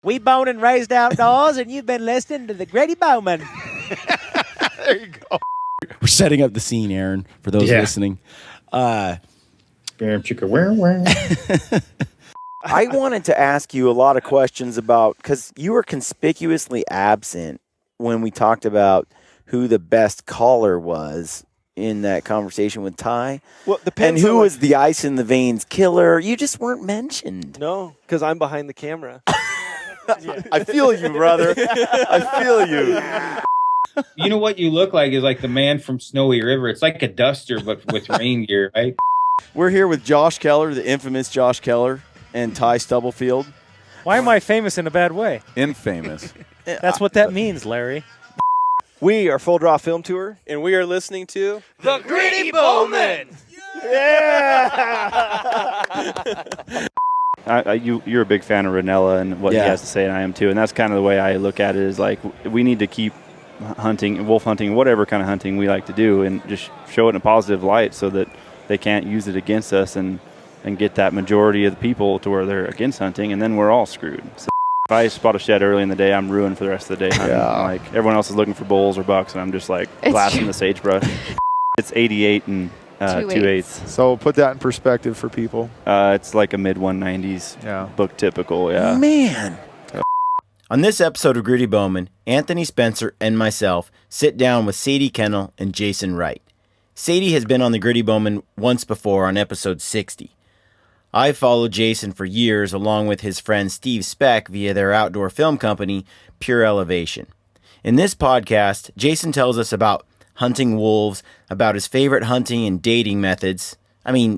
We born and raised outdoors, and you've been listening to the Gritty Bowmen. There you go. We're setting up the scene, Aaron, for those listening. I wanted to ask you a lot of questions about, because you were conspicuously absent when we talked about who the best caller was in that conversation with Ty. Well, and who was the ice in the veins killer. You just weren't mentioned. No, because I'm behind the camera. I feel you, brother. I feel you. You know what you look like is like the man from Snowy River. It's like a duster, but with rain gear, right? We're here with Josh Keller, the infamous Josh Keller, and Ty Stubblefield. Why am I famous in a bad way? Infamous. That's what that means, Larry. We are Full Draw Film Tour, and we are listening to The Gritty Bowmen! You're a big fan of Ranella and what he has to say, and I am too. And that's kind of the way I look at it, is like we need to keep hunting, wolf hunting, whatever kind of hunting we like to do, and just show it in a positive light so that they can't use it against us and get that majority of the people to where they're against hunting, and then we're all screwed. So if I spot a shed early in the day, I'm ruined for the rest of the day hunting. Like everyone else is looking for bulls or bucks, and I'm just like blasting the sagebrush. It's 88 and 2/8. So put that in perspective for people. It's like a mid 190s book typical, Man. On this episode of Gritty Bowmen, Anthony Spencer and myself sit down with Sadie Kennel and Jason Wright. Sadie has been on the Gritty Bowmen once before on episode 60. I've followed Jason for years along with his friend Steve Speck via their outdoor film company, Pure Elevation. In this podcast, Jason tells us about hunting wolves, about his favorite hunting and dating methods.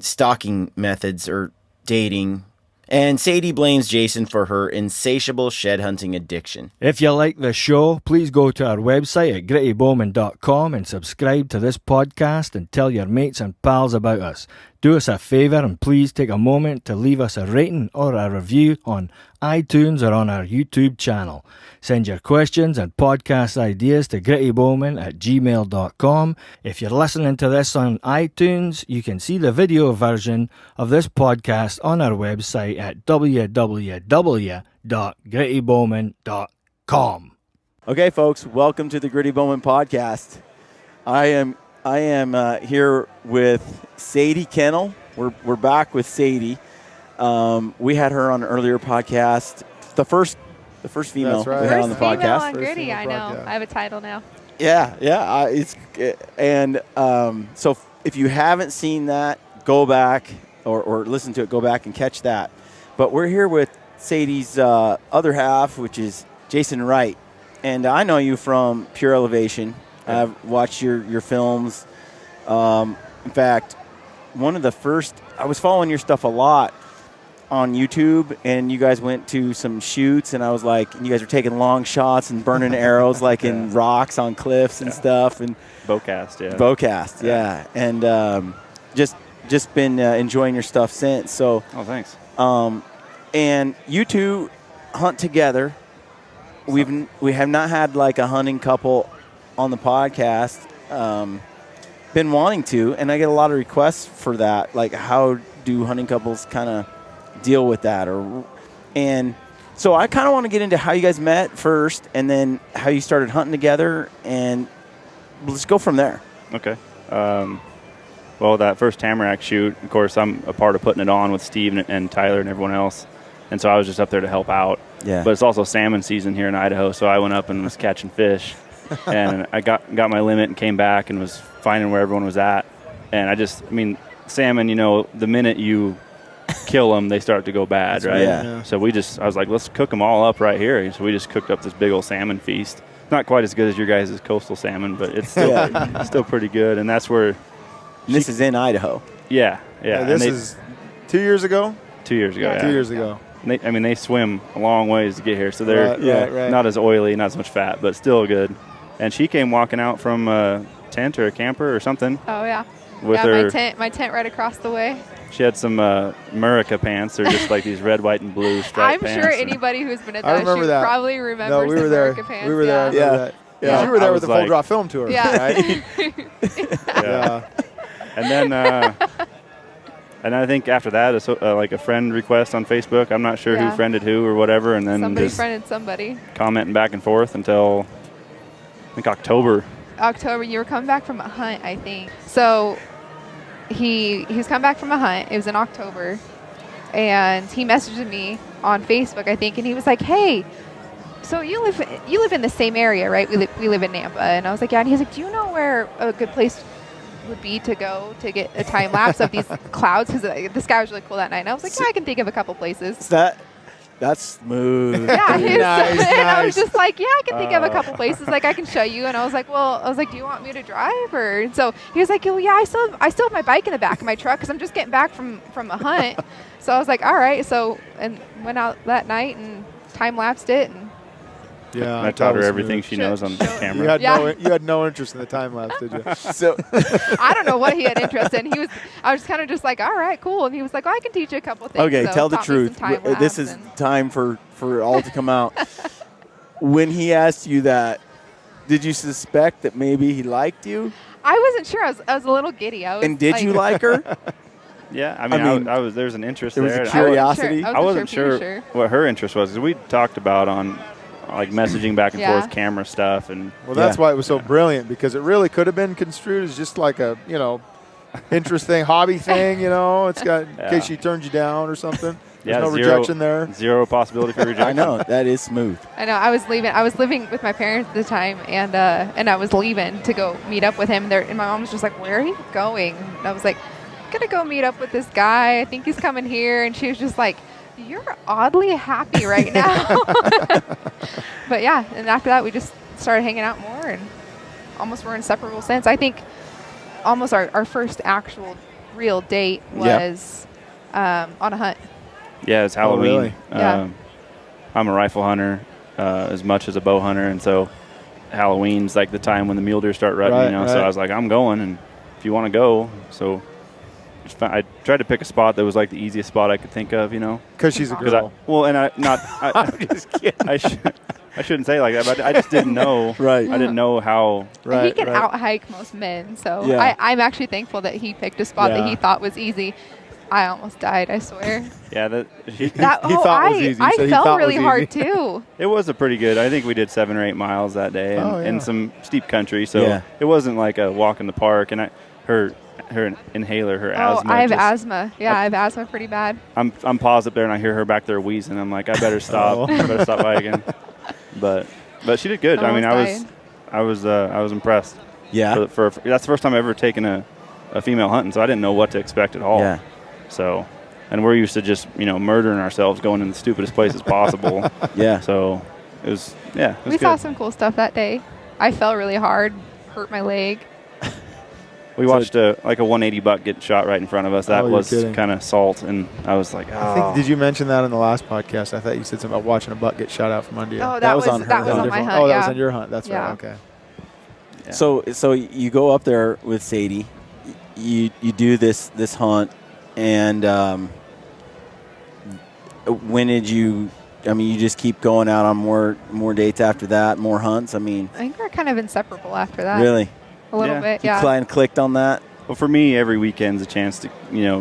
Stalking methods or dating. And Sadie blames Jason for her insatiable shed hunting addiction. If you like the show, please go to our website at grittybowmen.com and subscribe to this podcast and tell your mates and pals about us. Do us a favor and please take a moment to leave us a rating or a review on iTunes or on our YouTube channel. Send your questions and podcast ideas to grittybowmen@gmail.com. If you're listening to this on iTunes, you can see the video version of this podcast on our website at www.grittybowmen.com. Okay, folks, welcome to the Gritty Bowmen podcast. I am here with Sadie Kennel. We're back with Sadie. We had her on an earlier podcast. The first female we had on the podcast. On Gritty, I know. I have a title now. So if you haven't seen that, go back or listen to it. Go back and catch that. But we're here with Sadie's other half, which is Jason Wright, and I know you from Pure Elevation. I've watched your films. In fact, one of the first, I was following your stuff a lot on YouTube, and you guys went to some shoots, and I was like, and you guys were taking long shots and burning arrows like in rocks on cliffs and stuff. And Bowcast, and just been enjoying your stuff since. So, thanks. And you two hunt together. We have not had like a hunting couple on the podcast. Been wanting to, and I get a lot of requests for that. Like, how do hunting couples kind of deal with that? And so I kind of want to get into how you guys met first, and then how you started hunting together, and let's go from there. Okay. Well, that first Tamarack shoot, of course, I'm a part of putting it on with Steve and Tyler and everyone else, and so I was just up there to help out. Yeah. But it's also salmon season here in Idaho, so I went up and was catching fish. And I got my limit and came back and was finding where everyone was at. And salmon, the minute you kill them, they start to go bad, right? Yeah. So I was like, let's cook them all up right here. So we just cooked up this big old salmon feast. Not quite as good as your guys' coastal salmon, but it's still, still pretty good. And that's where... This is in Idaho. Yeah. This is 2 years ago? 2 years ago, 2 years ago. They swim a long ways to get here, so they're right. not as oily, not as much fat, but still good. And she came walking out from a tent or a camper or something. Oh, yeah. With my tent right across the way. She had some Murica pants. They're just like these red, white, and blue striped pants. I'm sure anybody who's been at that shoot that. probably remembers we were the there. Murica pants. We were there. Yeah. You were there with the Full Draw Film Tour, right? Yeah. And then And I think after that, like a friend request on Facebook. I'm not sure who friended who or whatever, and then somebody just friended somebody. Commenting back and forth until I think October. You were coming back from a hunt, I think. So he was coming back from a hunt. It was in October, and he messaged me on Facebook, I think, and he was like, "Hey, so you live in the same area, right? We live in Nampa." And I was like, "Yeah." And he's like, "Do you know where a good place would be to go to get a time lapse of these clouds?" Because the sky was really cool that night. And I was like, "Yeah, I can think of a couple places." That's smooth. Yeah, nice. I was just like, "Yeah, I can think of a couple places. Like, I can show you." And I was like, "Do you want me to drive?" Or so he was like, "Oh yeah, I still have my bike in the back of my truck because I'm just getting back from a hunt." So I was like, "All right." So and went out that night and time lapsed it and. Yeah, I taught her everything she knows on the camera. You had no interest in the time lapse, did you? So I don't know what he had interest in. I was kind of just like, all right, cool. And he was like, I can teach you a couple things. okay, so tell the taught me truth. some time This lapse is time for all to come out. When he asked you that, did you suspect that maybe he liked you? I wasn't sure. I was a little giddy. And did you like her? Yeah, I mean, I was. There's an interest there. There was a curiosity. I wasn't sure what her interest was because we talked about on like messaging back and forth, camera stuff, and that's why it was so brilliant because it really could have been construed as just like a interest thing, hobby thing. It's got in case she turns you down or something. There's no rejection there. Zero possibility for rejection. I know that is smooth. I know. I was leaving. I was living with my parents at the time, and I was leaving to go meet up with him. And my mom was just like, "Where are you going?" And I was like, "Gonna go meet up with this guy. I think he's coming here." And she was just like, "You're oddly happy right now." But yeah, and after that we just started hanging out more and almost were inseparable since. I think almost our first actual real date was on a hunt. Yeah, it's Halloween. Oh, really? Yeah. I'm a rifle hunter as much as a bow hunter, and so Halloween's like the time when the mule deer start rutting, So I was like, I'm going, and if you want to go. So I tried to pick a spot that was like the easiest spot I could think of, Because she's a girl. I'm just kidding. I shouldn't say it like that, but I just didn't know. Right. I didn't know how. He can out-hike most men, so I'm actually thankful that he picked a spot that he thought was easy. I almost died, I swear. Yeah, he thought was easy. I fell really hard, too. It was a pretty good. I think we did 7 or 8 miles that day and some steep country, so it wasn't like a walk in the park. And her inhaler, her asthma. I have asthma. Yeah, I have asthma pretty bad. I'm paused up there and I hear her back there wheezing. I'm like, I better stop. I better stop by again. But she did good. I was impressed. Yeah. That's the first time I've ever taken a female hunting, so I didn't know what to expect at all. Yeah. So, and we're used to just murdering ourselves, going in the stestupidest places possible. Yeah. So it was we saw some cool stuff that day. I fell really hard, hurt my leg. We watched a 180 buck get shot right in front of us. That was kind of salt, and I was like, I think, did you mention that in the last podcast? I thought you said something about watching a buck get shot out from under you. Oh, that was on her. That was on my hunt. Oh, that was on your hunt. That's right. Okay. Yeah. So you go up there with Sadie. You do this hunt, and when did you? I mean, you just keep going out on more dates after that, more hunts. I mean, I think we're kind of inseparable after that. Really. A little bit, You clicked on that? Well, for me, every weekend's a chance to,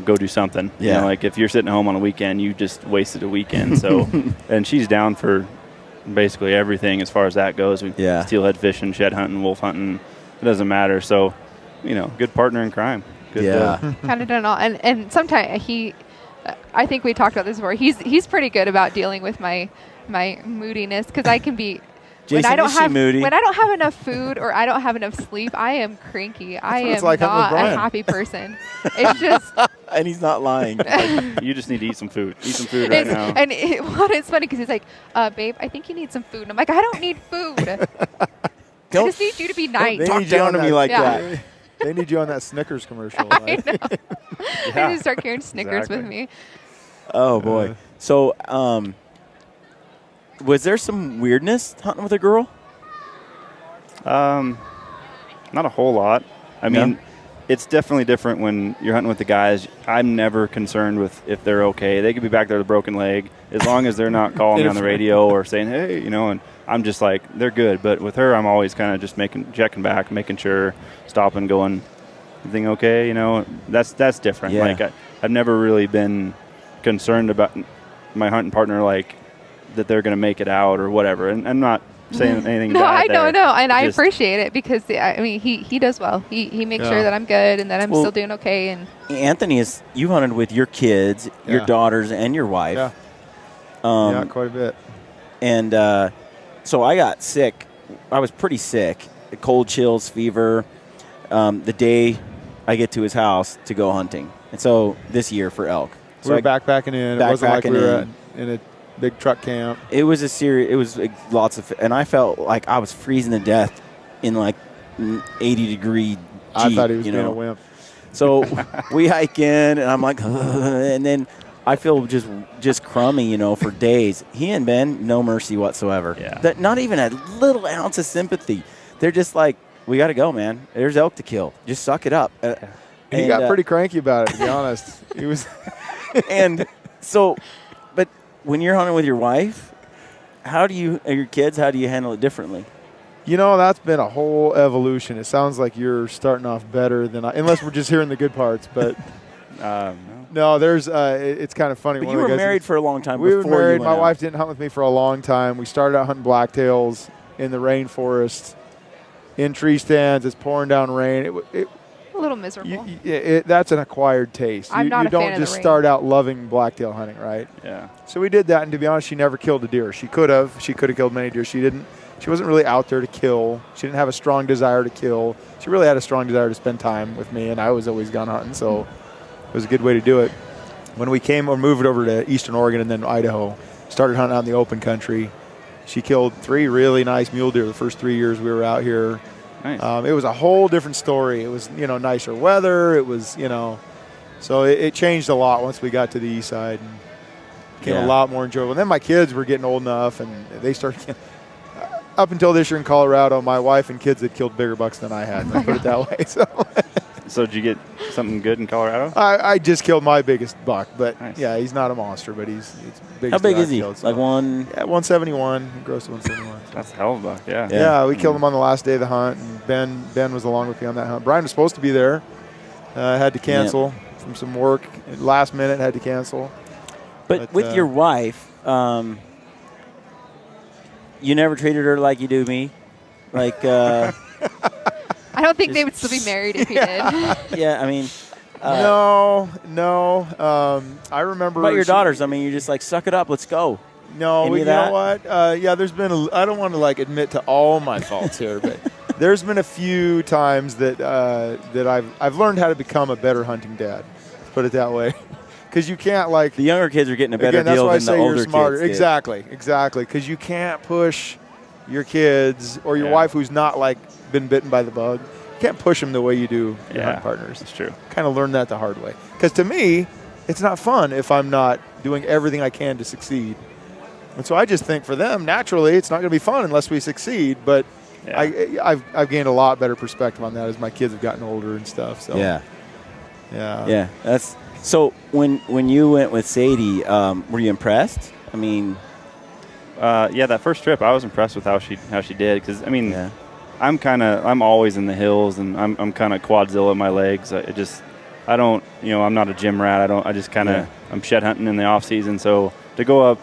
go do something. Yeah. Like if you're sitting home on a weekend, you just wasted a weekend. So, and she's down for basically everything as far as that goes. We steelhead fishing, shed hunting, wolf hunting. It doesn't matter. So, good partner in crime. Good, kind of done all. And sometimes I think we talked about this before. He's pretty good about dealing with my moodiness because I can be. Jason, when I don't have enough food or I don't have enough sleep, I am cranky. I am not a happy person. It's just. And he's not lying. You just need to eat some food. Eat some food right now. And it's funny because he's like, babe, I think you need some food. And I'm like, I don't need food. I just need you to be nice. They need down to me like that. They need you on that Snickers commercial. I know. They need to start carrying Snickers with me. Oh, boy. So, was there some weirdness hunting with a girl? Not a whole lot. I mean, it's definitely different when you're hunting with the guys. I'm never concerned with if they're okay. They could be back there with a broken leg. As long as they're not calling me on the radio or saying, hey, and I'm just like, they're good. But with her, I'm always kind of just checking back, making sure, stopping, going, everything okay? You know, that's different. Yeah. Like I've never really been concerned about my hunting partner, like that they're going to make it out or whatever. And I'm not saying anything. No, bad I know, there. and I appreciate it because I mean he does well. He makes sure that I'm good and that I'm still doing okay. And Anthony, you hunted with your kids, your daughters, and your wife. Yeah. Yeah, quite a bit. And so I got sick. I was pretty sick. Cold chills, fever. The day I get to his house to go hunting. And so this year for elk. We were backpacking in. It wasn't like we were in a big truck camp. It was it was lots of, and I felt like I was freezing to death in like 80-degree Jeep. I thought he was being a wimp. So we hike in, and I'm like, and then I feel just crummy, you know, for days. He and Ben, no mercy whatsoever. Yeah. Not even a little ounce of sympathy. They're just like, we got to go, man. There's elk to kill. Just suck it up. He got pretty cranky about it, to be honest. He was. And so, but when you're hunting with your wife, your kids, how do you handle it differently? You know, that's been a whole evolution. It sounds like you're starting off better than unless we're just hearing the good parts. But no, there's. It's kind of funny. But you were married for a long time. We were married. My wife didn't hunt with me for a long time. We started out hunting blacktails in the rainforest, in tree stands. It's pouring down rain. a little miserable. That's an acquired taste. I'm not a fan of the don't just rain. start out loving blacktail hunting, right? Yeah. So we did that, and to be honest, she never killed a deer. She could have. She could have killed many deer. She didn't. She wasn't really out there to kill. She didn't have a strong desire to kill. She really had a strong desire to spend time with me, and I was always gone hunting, so it was a good way to do it. When we moved over to Eastern Oregon and then Idaho, started hunting out in the open country. She killed 3 really nice mule deer the first 3 years we were out here. Nice. It was a whole different story. It was, nicer weather. It was, so it changed a lot once we got to the east side and became a lot more enjoyable. And then my kids were getting old enough, and they started. Up until this year in Colorado, my wife and kids had killed bigger bucks than I had. Let's put it that way. So did you get something good in Colorado? I just killed my biggest buck, but nice. Yeah, he's not a monster, but he's big. How big is he? Killed, so. Like 171. He grossed 171. So. That's a hell of a buck. Yeah. Yeah, we killed him on the last day of the hunt, and Ben was along with me on that hunt. Brian was supposed to be there, had to cancel from some work. Last minute, had to cancel. But with your wife, you never treated her like you do me, like. I don't think they would still be married if you did. Yeah, I mean. No. I remember. About your daughters, I mean, you're just like, suck it up, let's go. No, you know what? There's been I don't want to admit to all my faults here, but there's been a few times that I've learned how to become a better hunting dad. Let's put it that way. Because you can't the younger kids are getting a better deal than the older kids. Exactly. Because you can't push your kids or your wife who's not been bitten by the bug. You can't push them the way you do your hunt partners. That's true. Kind of learned that the hard way. Because to me, it's not fun if I'm not doing everything I can to succeed. And so I just think for them, naturally, it's not going to be fun unless we succeed. But I've gained a lot better perspective on that as my kids have gotten older and stuff. So yeah. That's so. When you went with Sadie, were you impressed? I mean, that first trip, I was impressed with how she did. Because I mean, I'm always in the hills, and I'm kind of quadzilla in my legs. I don't, I'm not a gym rat. I just kind of I'm shed hunting in the off season. So to go up.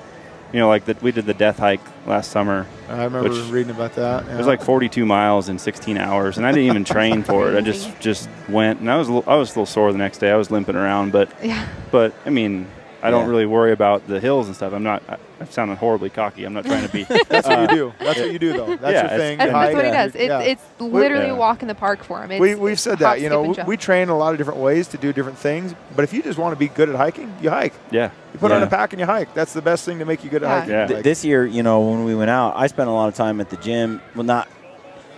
We did the death hike last summer. I remember reading about that. Yeah. It was 42 miles in 16 hours, and I didn't even train for it. I just went, and I was a little sore the next day. I was limping around, but I mean, I don't really worry about the hills and stuff. I'm sounding horribly cocky. I'm not trying to be. That's what you do. That's what you do, though. That's your thing. That's what he does. It's literally a walk in the park for him. We've said that. We train a lot of different ways to do different things. But if you just want to be good at hiking, you hike. Yeah. You put on a pack and you hike. That's the best thing to make you good at hiking. Yeah. This year, when we went out, I spent a lot of time at the gym. Well,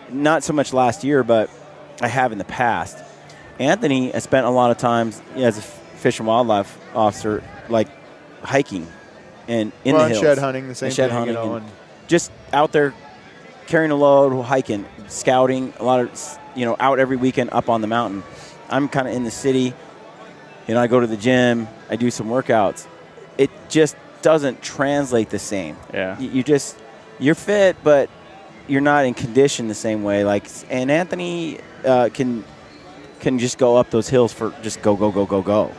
not so much last year, but I have in the past. Anthony has spent a lot of times as a fish and wildlife officer, hiking and in the hills. Shed hunting, the same shed thing. Hunting, and just out there carrying a load, hiking, scouting, a lot of, out every weekend up on the mountain. I'm kind of in the city. I go to the gym. I do some workouts. It just doesn't translate the same. Yeah. You're fit, but you're not in condition the same way. And Anthony can can just go up those hills for just go.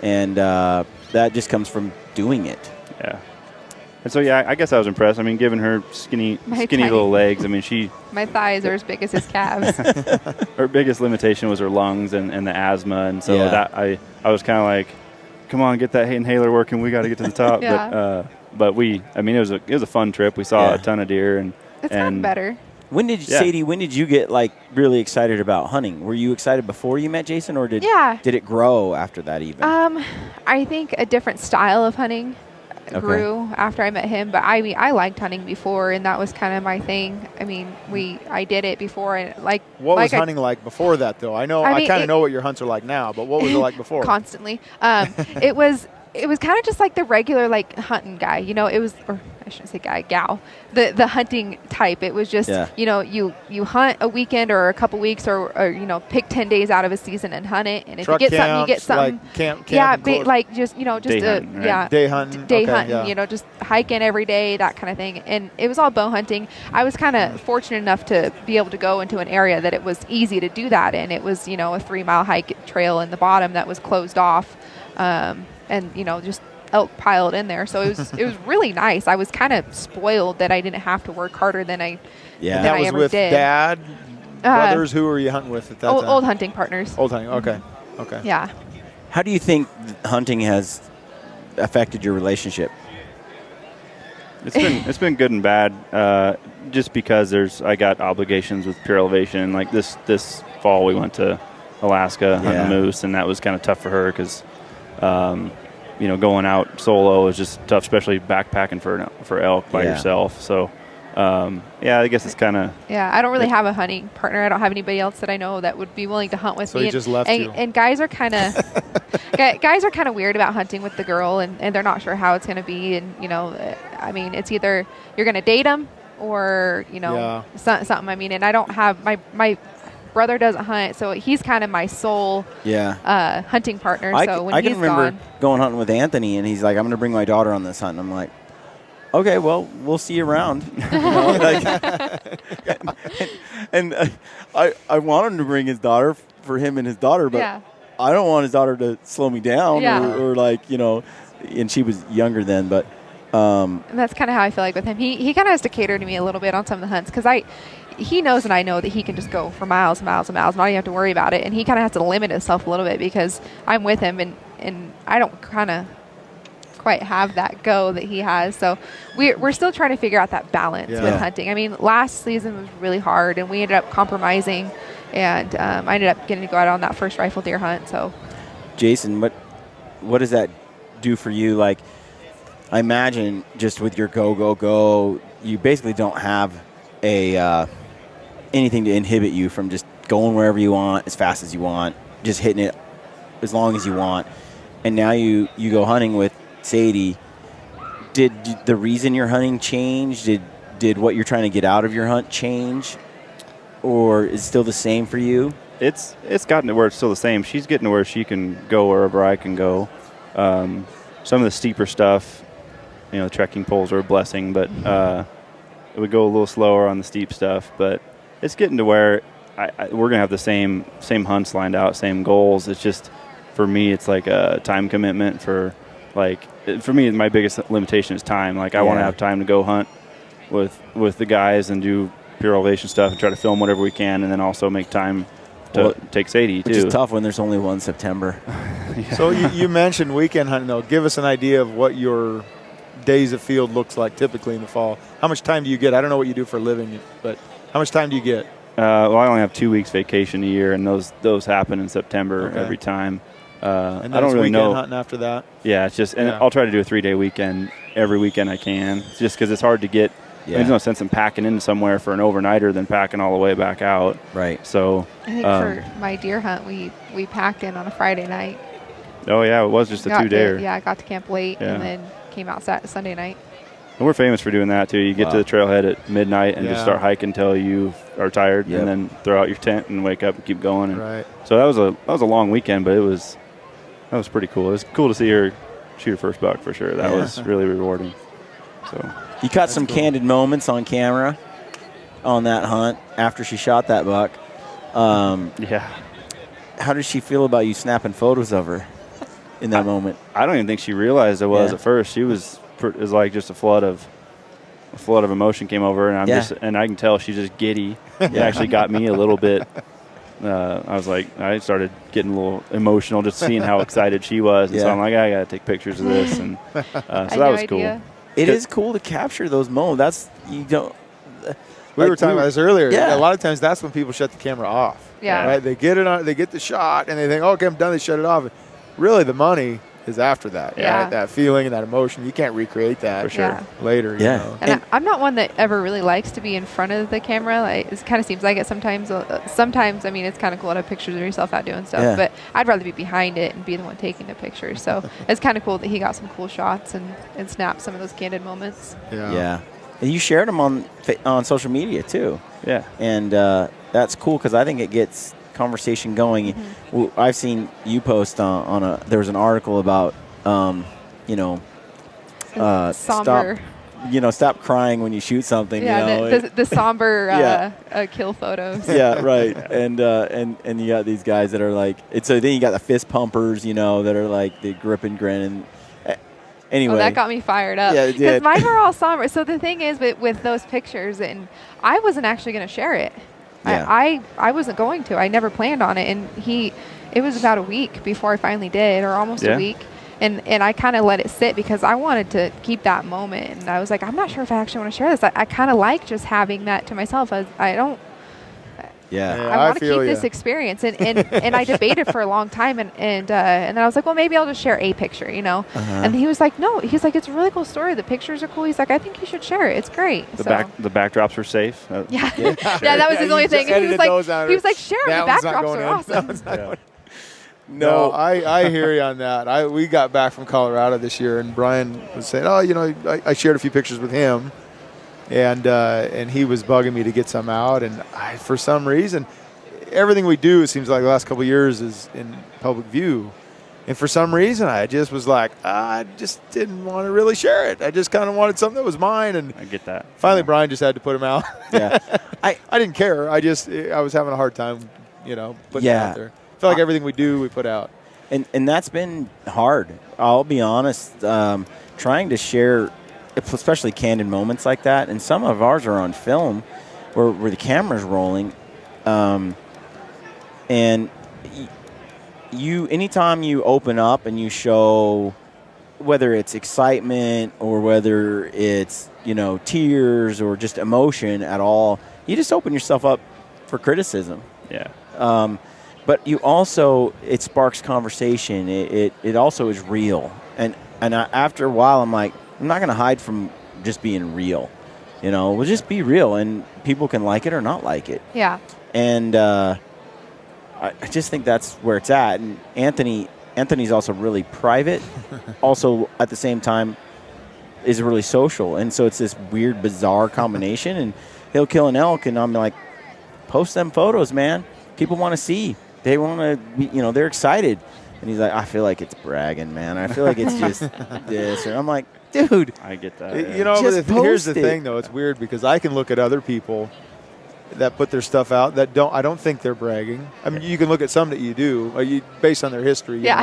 And that just comes from doing it. Yeah. And so, yeah, I guess I was impressed. I mean, given her skinny little legs, I mean, my thighs are as big as his calves. Her biggest limitation was her lungs and the asthma. And so that I was kind of like, come on, get that inhaler working. We got to get to the top. Yeah. But it was a fun trip. We saw a ton of deer. It's gotten better. Sadie, when did you get really excited about hunting? Were you excited before you met Jason, or did it grow after that even? I think a different style of hunting grew after I met him, but I mean, I liked hunting before, and that was kind of my thing. I mean, I did it before, and What was hunting like before that, though? I kind of know what your hunts are like now, but what was it like before? Constantly. It was kind of just like the regular hunting guy, it was, or I shouldn't say guy, gal, the hunting type. It was just, you hunt a weekend or a couple weeks or pick 10 days out of a season and hunt it. And if you get something, you get something. Camp just day hunting. Day hunting, just hiking every day, that kind of thing. And it was all bow hunting. I was kind of fortunate enough to be able to go into an area that it was easy to do that in. It was, a 3-mile hike trail in the bottom that was closed off. And just elk piled in there, so it was really nice. I was kind of spoiled that I didn't have to work harder than I that was ever with did. Dad, brothers. Who were you hunting with at that time? Old hunting partners. Old hunting. Okay. Yeah. How do you think hunting has affected your relationship? It's been good and bad. Just because I got obligations with Pure Elevation. Like this fall, we went to Alaska hunting moose, and that was kind of tough for her because. Going out solo is just tough, especially backpacking for elk by yourself. So, I guess it's kind of. Yeah, I don't really have a hunting partner. I don't have anybody else that I know that would be willing to hunt with so me. So he just left you. And guys are kind of weird about hunting with the girl, and they're not sure how it's going to be. And I mean, it's either you're going to date them or something. I mean, and I don't have my brother doesn't hunt, so he's kind of my sole hunting partner. So when he's remember going hunting with Anthony, and he's like, "I'm going to bring my daughter on this hunt." And I'm like, "Okay, well, we'll see you around." I want him to bring his daughter for him and his daughter, but I don't want his daughter to slow me down or And she was younger then, but. And that's kind of how I feel like with him. He kind of has to cater to me a little bit on some of the hunts because he knows and I know that he can just go for miles and miles and miles. Not even have to worry about it. And he kind of has to limit himself a little bit because I'm with him and I don't kind of quite have that go that he has. So we're still trying to figure out that balance with hunting. I mean, last season was really hard and we ended up compromising, and I ended up getting to go out on that first rifle deer hunt. So, Jason, what does that do for you? Like, I imagine just with your go, you basically don't have anything to inhibit you from just going wherever you want, as fast as you want, just hitting it as long as you want. And now you go hunting with Sadie. Did the reason you're hunting change? Did what you're trying to get out of your hunt change? Or is it still the same for you? It's gotten to where it's still the same. She's getting to where she can go wherever I can go. Some of the steeper stuff, the trekking poles are a blessing, but it would go a little slower on the steep stuff. But it's getting to where we're going to have the same hunts lined out, same goals. It's just, for me, it's like a time commitment for me, my biggest limitation is time. Like, I want to have time to go hunt with the guys and do Pure Elevation stuff and try to film whatever we can, and then also make time to take Sadie, too. Which is tough when there's only one September. So you mentioned weekend hunting, though. Give us an idea of what your days of field looks like typically in the fall. How much time do you get? I don't know what you do for a living, but how much time do you get? Well, I only have 2 weeks vacation a year, and those happen in September every time. And I don't really know. Hunting after that. Yeah, it's just, and I'll try to do a 3-day weekend every weekend I can. It's just because it's hard to get. Yeah. There's no sense in packing in somewhere for an overnighter than packing all the way back out. Right. So I think for my deer hunt, we packed in on a Friday night. Oh yeah, it was just a 2-dayer. I got to camp late and then came out Sunday night. And we're famous for doing that too. You get to the trailhead at midnight and just start hiking until you are tired, and then throw out your tent and wake up and keep going. And right. So that was a long weekend, but that was pretty cool. It was cool to see her shoot her first buck for sure. That was really rewarding. So you caught some candid moments on camera on that hunt after she shot that buck. how did she feel about you snapping photos of her in that moment? I don't even think she realized it was at first. She was it was like just a flood of emotion came over, and and I can tell she's just giddy. It actually got me a little bit. I started getting a little emotional just seeing how excited she was, and so I'm like, I gotta take pictures of this, and so that was cool. It is cool to capture those moments. We were talking about this earlier. Yeah. A lot of times that's when people shut the camera off. Yeah. Right? They get it on. They get the shot, and they think, okay, I'm done. They shut it off. Really, the money is after that. Yeah. Right? That feeling and that emotion. You can't recreate that for sure later. You know? And I'm not one that ever really likes to be in front of the camera. Like, it kind of seems like it sometimes. Sometimes, I mean, it's kind of cool to have pictures of yourself out doing stuff, but I'd rather be behind it and be the one taking the pictures. So it's kind of cool that he got some cool shots and snapped some of those candid moments. Yeah. And you shared them on social media too. Yeah. And that's cool because I think it gets conversation going. Mm-hmm. I've seen you post there was an article about, somber. Stop crying when you shoot something. Yeah, the somber kill photos. Yeah, right. And you got these guys that are like, so then you got the fist pumpers, that are like the grip and grin. And anyway. Oh, that got me fired up. Yeah, it did. Because mine were all somber. So the thing is with those pictures, and I wasn't actually going to share it. Yeah. I wasn't going to. I never planned on it. And it was about a week before I finally did, or almost a week. And I kind of let it sit because I wanted to keep that moment. And I was like, I'm not sure if I actually want to share this. I kind of like just having that to myself. I don't. Yeah. I want to keep this experience. And I debated for a long time. And then I was like, well, maybe I'll just share a picture, Uh-huh. And he was like, no. He's like, it's a really cool story. The pictures are cool. He's like, I think you should share it. It's great. The backdrops were safe. Yeah, that was his only thing. And he was like, share them. The backdrops are awesome. No, I hear you on that. We got back from Colorado this year, and Brian was saying, I shared a few pictures with him. And he was bugging me to get some out, and for some reason, everything we do, it seems like the last couple of years, is in public view. And for some reason, I just was like, I just didn't want to really share it. I just kind of wanted something that was mine. And I get that. Finally, Brian just had to put them out. Yeah, I didn't care. I was having a hard time, putting it out there. I feel like everything we do, we put out. And that's been hard. I'll be honest. Trying to share, especially candid moments like that, and some of ours are on film where the camera's rolling, and anytime you open up and you show, whether it's excitement or whether it's tears or just emotion at all, you just open yourself up for criticism. But you also, it sparks conversation. It also is real, and after a while, I'm like, I'm not going to hide from just being real. We'll just be real, and people can like it or not like it. Yeah. And I just think that's where it's at. And Anthony's also really private, also at the same time is really social. And so it's this weird, bizarre combination. And he'll kill an elk, and I'm like, post them photos, man. People want to see. They want to be, they're excited. And he's like, I feel like it's bragging, man. I feel like it's just this. And I'm like, dude. I get that. Here's the thing, though. It's weird because I can look at other people that put their stuff out that I don't think they're bragging. I mean, you can look at some that you do, based on their history. Yeah.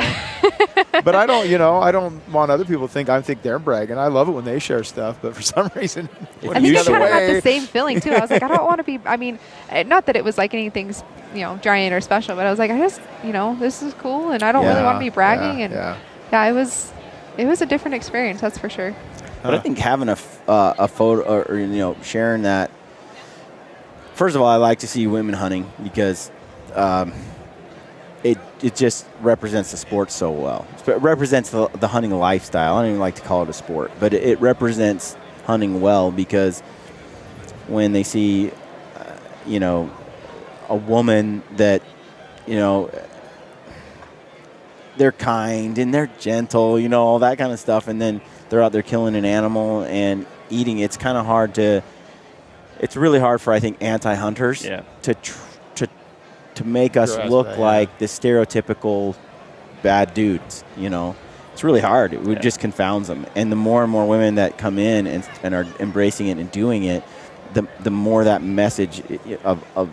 But I don't want other people to think they're bragging. I love it when they share stuff, but for some reason, I think I kind of had the same feeling too. I was like, I don't want to be. I mean, not that it was like anything, giant or special, but I was like, I just, this is cool, and I don't really want to be bragging. It was a different experience, that's for sure. But I think having a photo or sharing that. First of all, I like to see women hunting because it just represents the sport so well. It represents the hunting lifestyle. I don't even like to call it a sport, but it represents hunting well because when they see, a woman that, they're kind and they're gentle, all that kind of stuff, and then they're out there killing an animal and eating, it's kind of hard to. It's really hard for, I think, anti-hunters to make us look like the stereotypical bad dudes, It's really hard. It just confounds them. And the more and more women that come in and are embracing it and doing it, the more that message of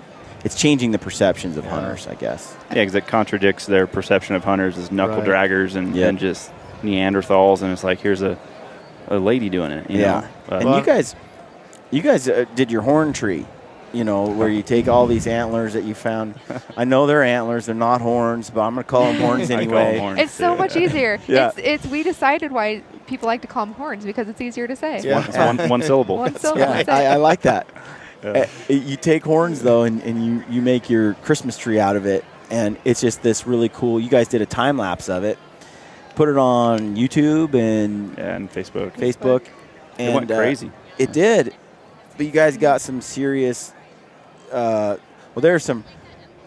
it's changing the perceptions of hunters, I guess. Yeah, because it contradicts their perception of hunters as knuckle draggers and just Neanderthals, and it's like, here's a lady doing it. You know? And you guys did your horn tree, you know, where you take all these antlers that you found. I know they're antlers; they're not horns, but I'm going to call them horns anyway. I call them horns it's so much easier. Yeah. We decided why people like to call them horns because it's easier to say. It's one syllable. One syllable. Yeah, I like that. You take horns though, and you make your Christmas tree out of it, and it's just this really cool. You guys did a time lapse of it, put it on YouTube and Facebook. And it went crazy. It did, but you guys got some serious. There's some.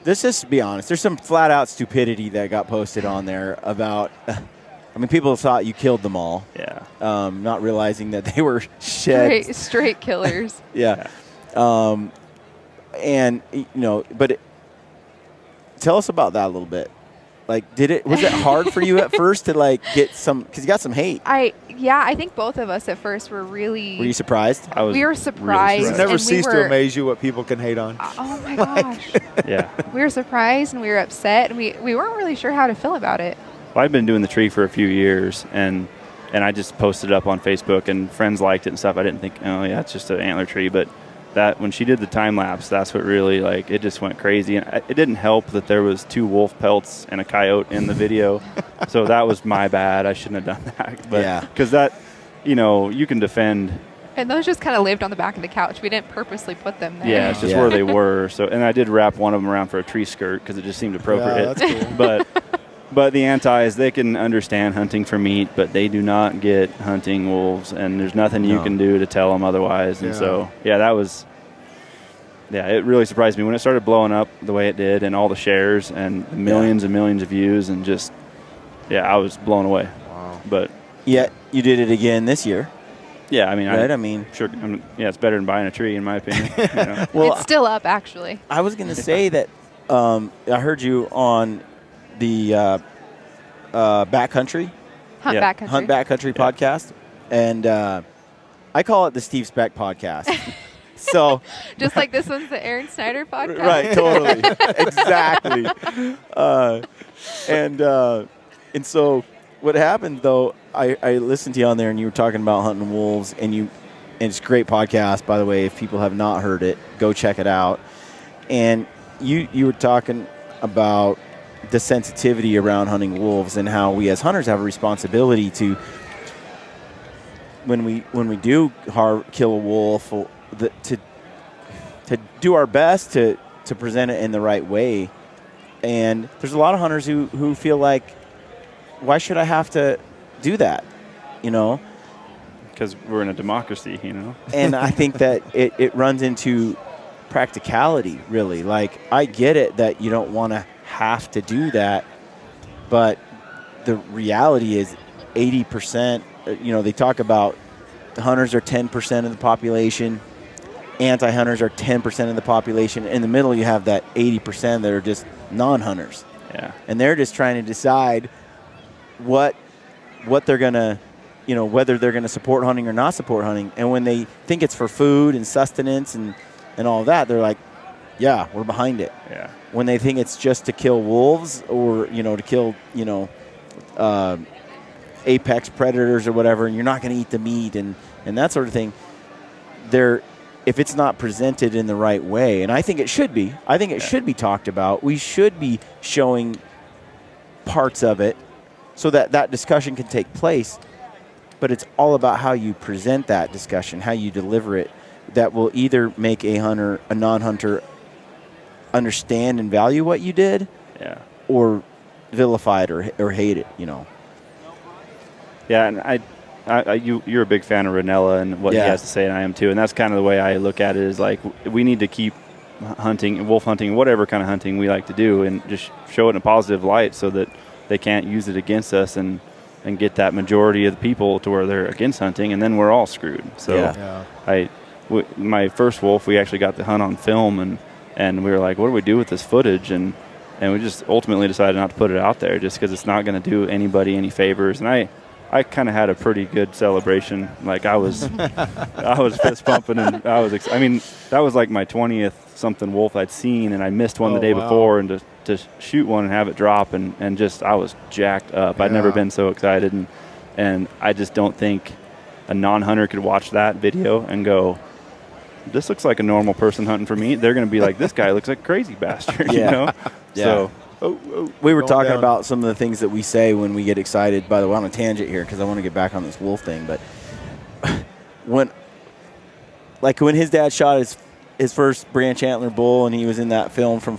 Let's just be honest. There's some flat out stupidity that got posted on there about. I mean, people thought you killed them all. Yeah. Not realizing that they were shed. Straight killers. Yeah. And you know, but tell us about that a little bit. Like, was it hard for you at first to like get some, because you got some hate? I think both of us at first were really. Were you surprised? We were surprised. It never ceased to amaze you what people can hate on. Oh my gosh. Yeah. We were surprised and we were upset and we weren't really sure how to feel about it. Well, I've been doing the tree for a few years, and I just posted it up on Facebook, and friends liked it and stuff. I didn't think, oh yeah, it's just an antler tree, but that when she did the time lapse, that's what really, like, it just went crazy. And it didn't help that there was 2 wolf pelts and a coyote in the video. So that was my bad. I shouldn't have done that. But, because that, you know, you can defend. And those just kind of lived on the back of the couch. We didn't purposely put them there. Yeah, it's just where they were. So, and I did wrap one of them around for a tree skirt because it just seemed appropriate. Yeah, that's cool. But the antis, they can understand hunting for meat, but they do not get hunting wolves, and there's nothing you can do to tell them otherwise. And so, that was, it really surprised me when it started blowing up the way it did, and all the shares and millions and millions of views, and just, I was blown away. Wow. But you did it again this year. Yeah, I mean, sure. It's better than buying a tree, in my opinion. You know? Well, it's still up, actually. I was going to say that I heard you on the Backcountry Hunt Backcountry podcast, and I call it the Steve Speck podcast. So just like this one's the Aaron Snyder podcast, right? Totally, exactly. And so what happened though? I listened to you on there, and you were talking about hunting wolves, and it's a great podcast, by the way. If people have not heard it, go check it out. And you were talking about the sensitivity around hunting wolves and how we as hunters have a responsibility to, when we do kill a wolf, to do our best to present it in the right way. And there's a lot of hunters who feel like, why should I have to do that? You know? Because we're in a democracy, you know? And I think that it runs into practicality, really. Like, I get it that you don't want to have to do that, but the reality is 80%, you know, they talk about the hunters are 10% of the population, anti-hunters are 10% of the population. In the middle, you have that 80% that are just non-hunters. Yeah. And they're just trying to decide what they're going to, you know, whether they're going to support hunting or not support hunting. And when they think it's for food and sustenance and all of that, they're like, yeah, we're behind it. Yeah. When they think it's just to kill wolves or, you know, to kill, you know, apex predators or whatever, and you're not going to eat the meat and that sort of thing, if it's not presented in the right way, and I think it should be. I think it should be talked about. We should be showing parts of it so that discussion can take place. But it's all about how you present that discussion, how you deliver it, that will either make a non-hunter understand and value what you did, or vilify it or hate it, you know. Yeah, and you're a big fan of Ranella and what he has to say, and I am too. And that's kind of the way I look at it, is like, we need to keep hunting, wolf hunting, whatever kind of hunting we like to do, and just show it in a positive light so that they can't use it against us and get that majority of the people to where they're against hunting, and then we're all screwed. So my first wolf, we actually got the hunt on film, and we were like, what do we do with this footage? And we just ultimately decided not to put it out there just because it's not going to do anybody any favors. And I kind of had a pretty good celebration. Like I was fist pumping, and that was like my 20th something wolf I'd seen, and I missed one the day before, and to shoot one and have it drop, and just I was jacked up. I'd never been so excited, and I just don't think a non-hunter could watch that video and go, this looks like a normal person hunting for meat. They're going to be like, this guy looks like a crazy bastard, you know? Yeah. So we were talking about some of the things that we say when we get excited. By the way, I'm on a tangent here because I want to get back on this wolf thing. But when his dad shot his first branch antler bull, and he was in that film from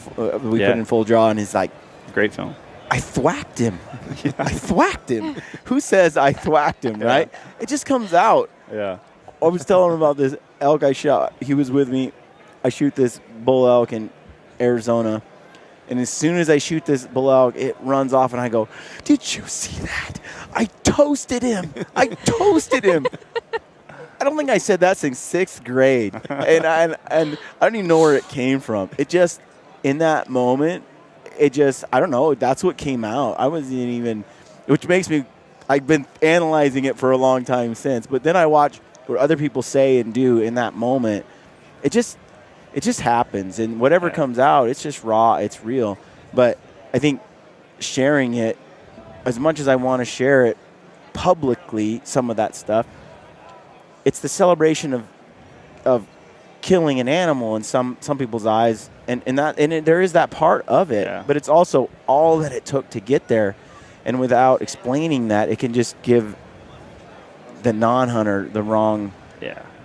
we put in Full Draw, and he's like, great film. I thwacked him. I thwacked him. Who says I thwacked him, right? It just comes out. Yeah. I was telling him about this elk I shot. He was with me. I shoot this bull elk in Arizona. And as soon as I shoot this bull elk, it runs off, and I go, did you see that? I toasted him. I toasted him. I don't think I said that since 6th grade. And I don't even know where it came from. It just, in that moment, I don't know, that's what came out. I wasn't even, which makes me, I've been analyzing it for a long time since. But then I watch what other people say and do in that moment. It just happens, and whatever comes out, it's just raw, it's real. But I think sharing it, as much as I want to share it publicly, some of that stuff, it's the celebration of killing an animal in some people's eyes, and there is that part of it, but it's also all that it took to get there. And without explaining that, it can just give the non-hunter the wrong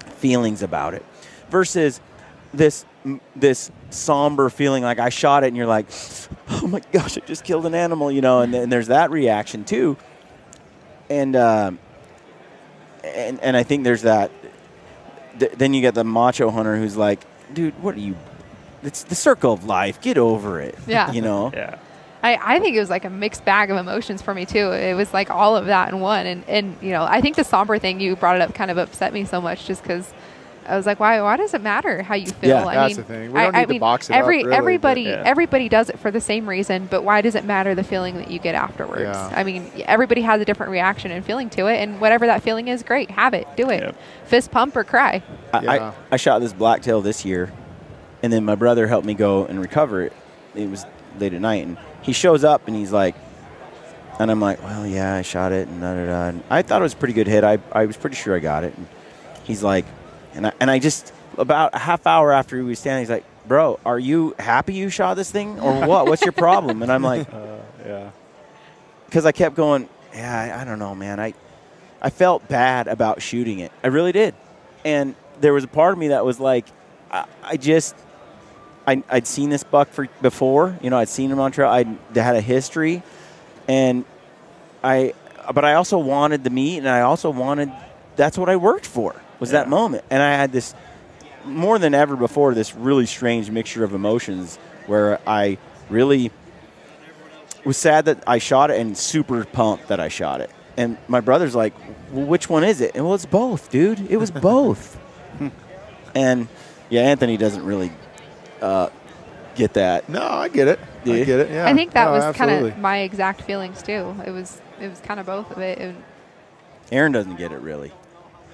feelings about it. Versus this somber feeling like I shot it, and you're like, oh my gosh, I just killed an animal, you know, and there's that reaction too. And I think there's that. Then you get the macho hunter who's like, dude, what are you? It's the circle of life. Get over it. Yeah. You know? Yeah. I think it was like a mixed bag of emotions for me too. It was like all of that in one. And you know, I think the somber thing, you brought it up, kind of upset me so much just because I was like, why does it matter how you feel? Yeah, that's the thing. We don't need to box it up, really, everybody does it for the same reason, but why does it matter the feeling that you get afterwards? Yeah. I mean, everybody has a different reaction and feeling to it, and whatever that feeling is, great, have it, do it. Yep. Fist pump or cry. I shot this blacktail this year, and then my brother helped me go and recover it. It was late at night, and he shows up, and he's like, and I'm like, well, yeah, I shot it, and da-da-da. And I thought it was a pretty good hit. I was pretty sure I got it. And he's like, and I just, about a half hour after he was standing, he's like, bro, are you happy you shot this thing, or what? What's your problem? And I'm like, because I kept going, I don't know, man. I felt bad about shooting it. I really did. And there was a part of me that was like, I'd seen this buck before. You know, I'd seen him on trail. They had a history. But I also wanted the meat, and I also wanted, that's what I worked for, was that moment. And I had this, more than ever before, this really strange mixture of emotions where I really was sad that I shot it and super pumped that I shot it. And my brother's like, well, which one is it? And well, it's both, dude. It was both. And Anthony doesn't really get that. No, I get it. I get it. Yeah. I think that was absolutely. kind of my exact feelings too. It was kind of both of it. And Aaron doesn't get it really.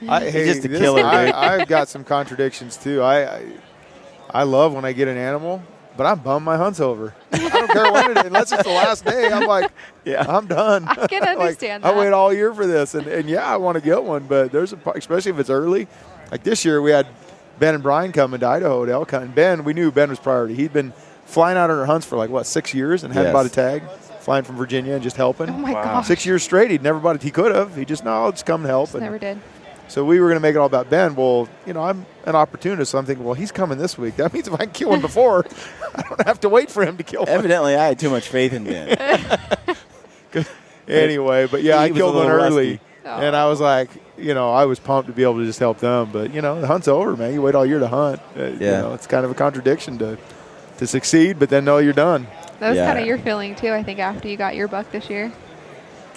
He's just a killer, dude. I've got some contradictions too. I love when I get an animal, but I'm bummed my hunt's over. I don't care when it is, unless it's the last day. I'm like, I'm done. I can understand like, that. I wait all year for this, and I want to get one, but there's especially if it's early. Like this year, we had Ben and Brian coming to Idaho to elk hunt. And Ben, we knew Ben was priority. He'd been flying out on our hunts for 6 years and hadn't bought a tag. Flying from Virginia and just helping. Oh my gosh. 6 years straight, he'd never bought it. He could have. He just, no, I'll just come and help. Just never did. So we were going to make it all about Ben. Well, I'm an opportunist, so I'm thinking, well, he's coming this week. That means if I can kill him before, I don't have to wait for him to kill him. Evidently, I had too much faith in Ben. Anyway, but I killed one early. Rusty. And I was like, I was pumped to be able to just help them. But, the hunt's over, man. You wait all year to hunt. It's kind of a contradiction to succeed, but then, no, you're done. That was kind of your feeling, too, I think, after you got your buck this year.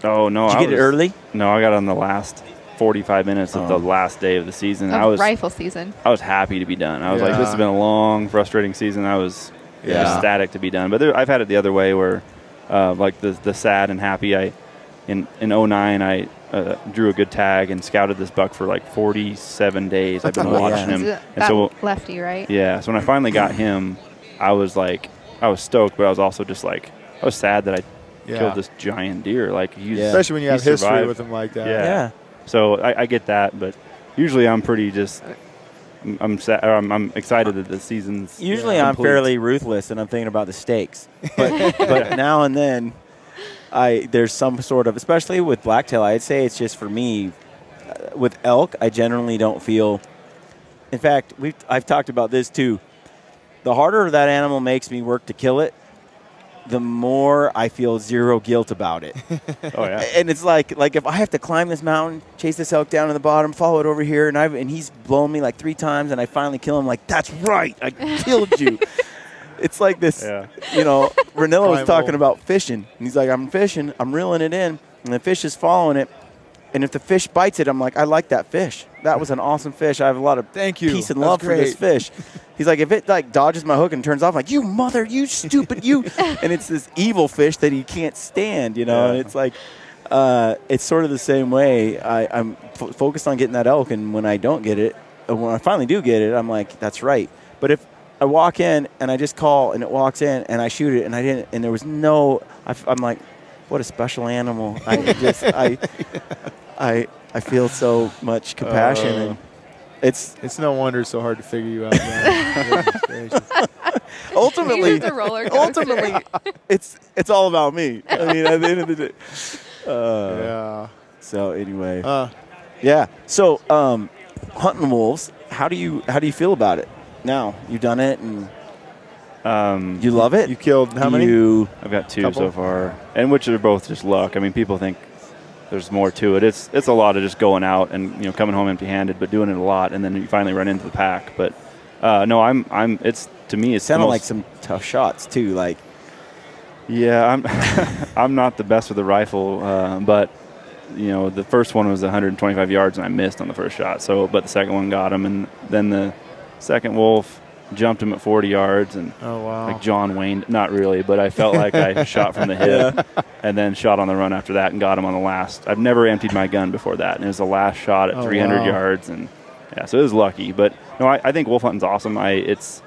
Oh, no. Did you get it early? No, I got on the last 45 minutes of the last day of the season. Rifle season. I was happy to be done. I was like, this has been a long, frustrating season. I was ecstatic to be done. But I've had it the other way where, like the sad and happy. In 2009, drew a good tag and scouted this buck for like 47 days. I've been watching him. That lefty, right? Yeah. So when I finally got him, I was stoked, but I was also just like, I was sad that I killed this giant deer. Like especially when you have history with him like that. Yeah. So I get that, but usually I'm pretty just. I'm excited that the season's usually I'm fairly ruthless and I'm thinking about the stakes, but now and then there's some sort of, especially with blacktail, I'd say it's just for me. With elk, I generally don't feel. In fact, I've talked about this too. The harder that animal makes me work to kill it, the more I feel zero guilt about it. Oh yeah. And it's like if I have to climb this mountain, chase this elk down to the bottom, follow it over here, and he's blown me like 3 times, and I finally kill him. Like, that's right, I killed you. It's like this, Ranilla was talking about fishing, and he's like, I'm fishing, I'm reeling it in, and the fish is following it. And if the fish bites it, I'm like, I like that fish. That was an awesome fish. I have a lot of peace and love for this fish. He's like, if it like dodges my hook and turns off, I'm like, you mother, you stupid, you. And it's this evil fish that he can't stand, And it's like, it's sort of the same way. I'm focused on getting that elk, and when I don't get it, when I finally do get it, I'm like, that's right. But if I walk in and I just call and it walks in and I shoot it and I didn't, and there was no, I'm like, what a special animal. I feel so much compassion, and it's no wonder it's so hard to figure you out, man. ultimately, it's all about me. I mean, at the end of the day. So anyway, yeah. So hunting wolves. How do you feel about it now? You've done it, and you love it. You killed how many? I've got 2 so far, and which are both just luck. I mean, people think there's more to it. It's a lot of just going out and coming home empty-handed, but doing it a lot, and then you finally run into the pack. But no, it's to me, it's sounded like some tough shots too. Like, yeah, I'm not the best with the rifle, but the first one was 125 yards and I missed on the first shot. So, but the second one got him, and then the second wolf jumped him at 40 yards, and like John Wayne, not really, but I felt like I shot from the hip and then shot on the run after that and got him on the last. I've never emptied my gun before that, and it was the last shot at 300 yards, and so it was lucky. But no, I think wolf hunting's awesome. It's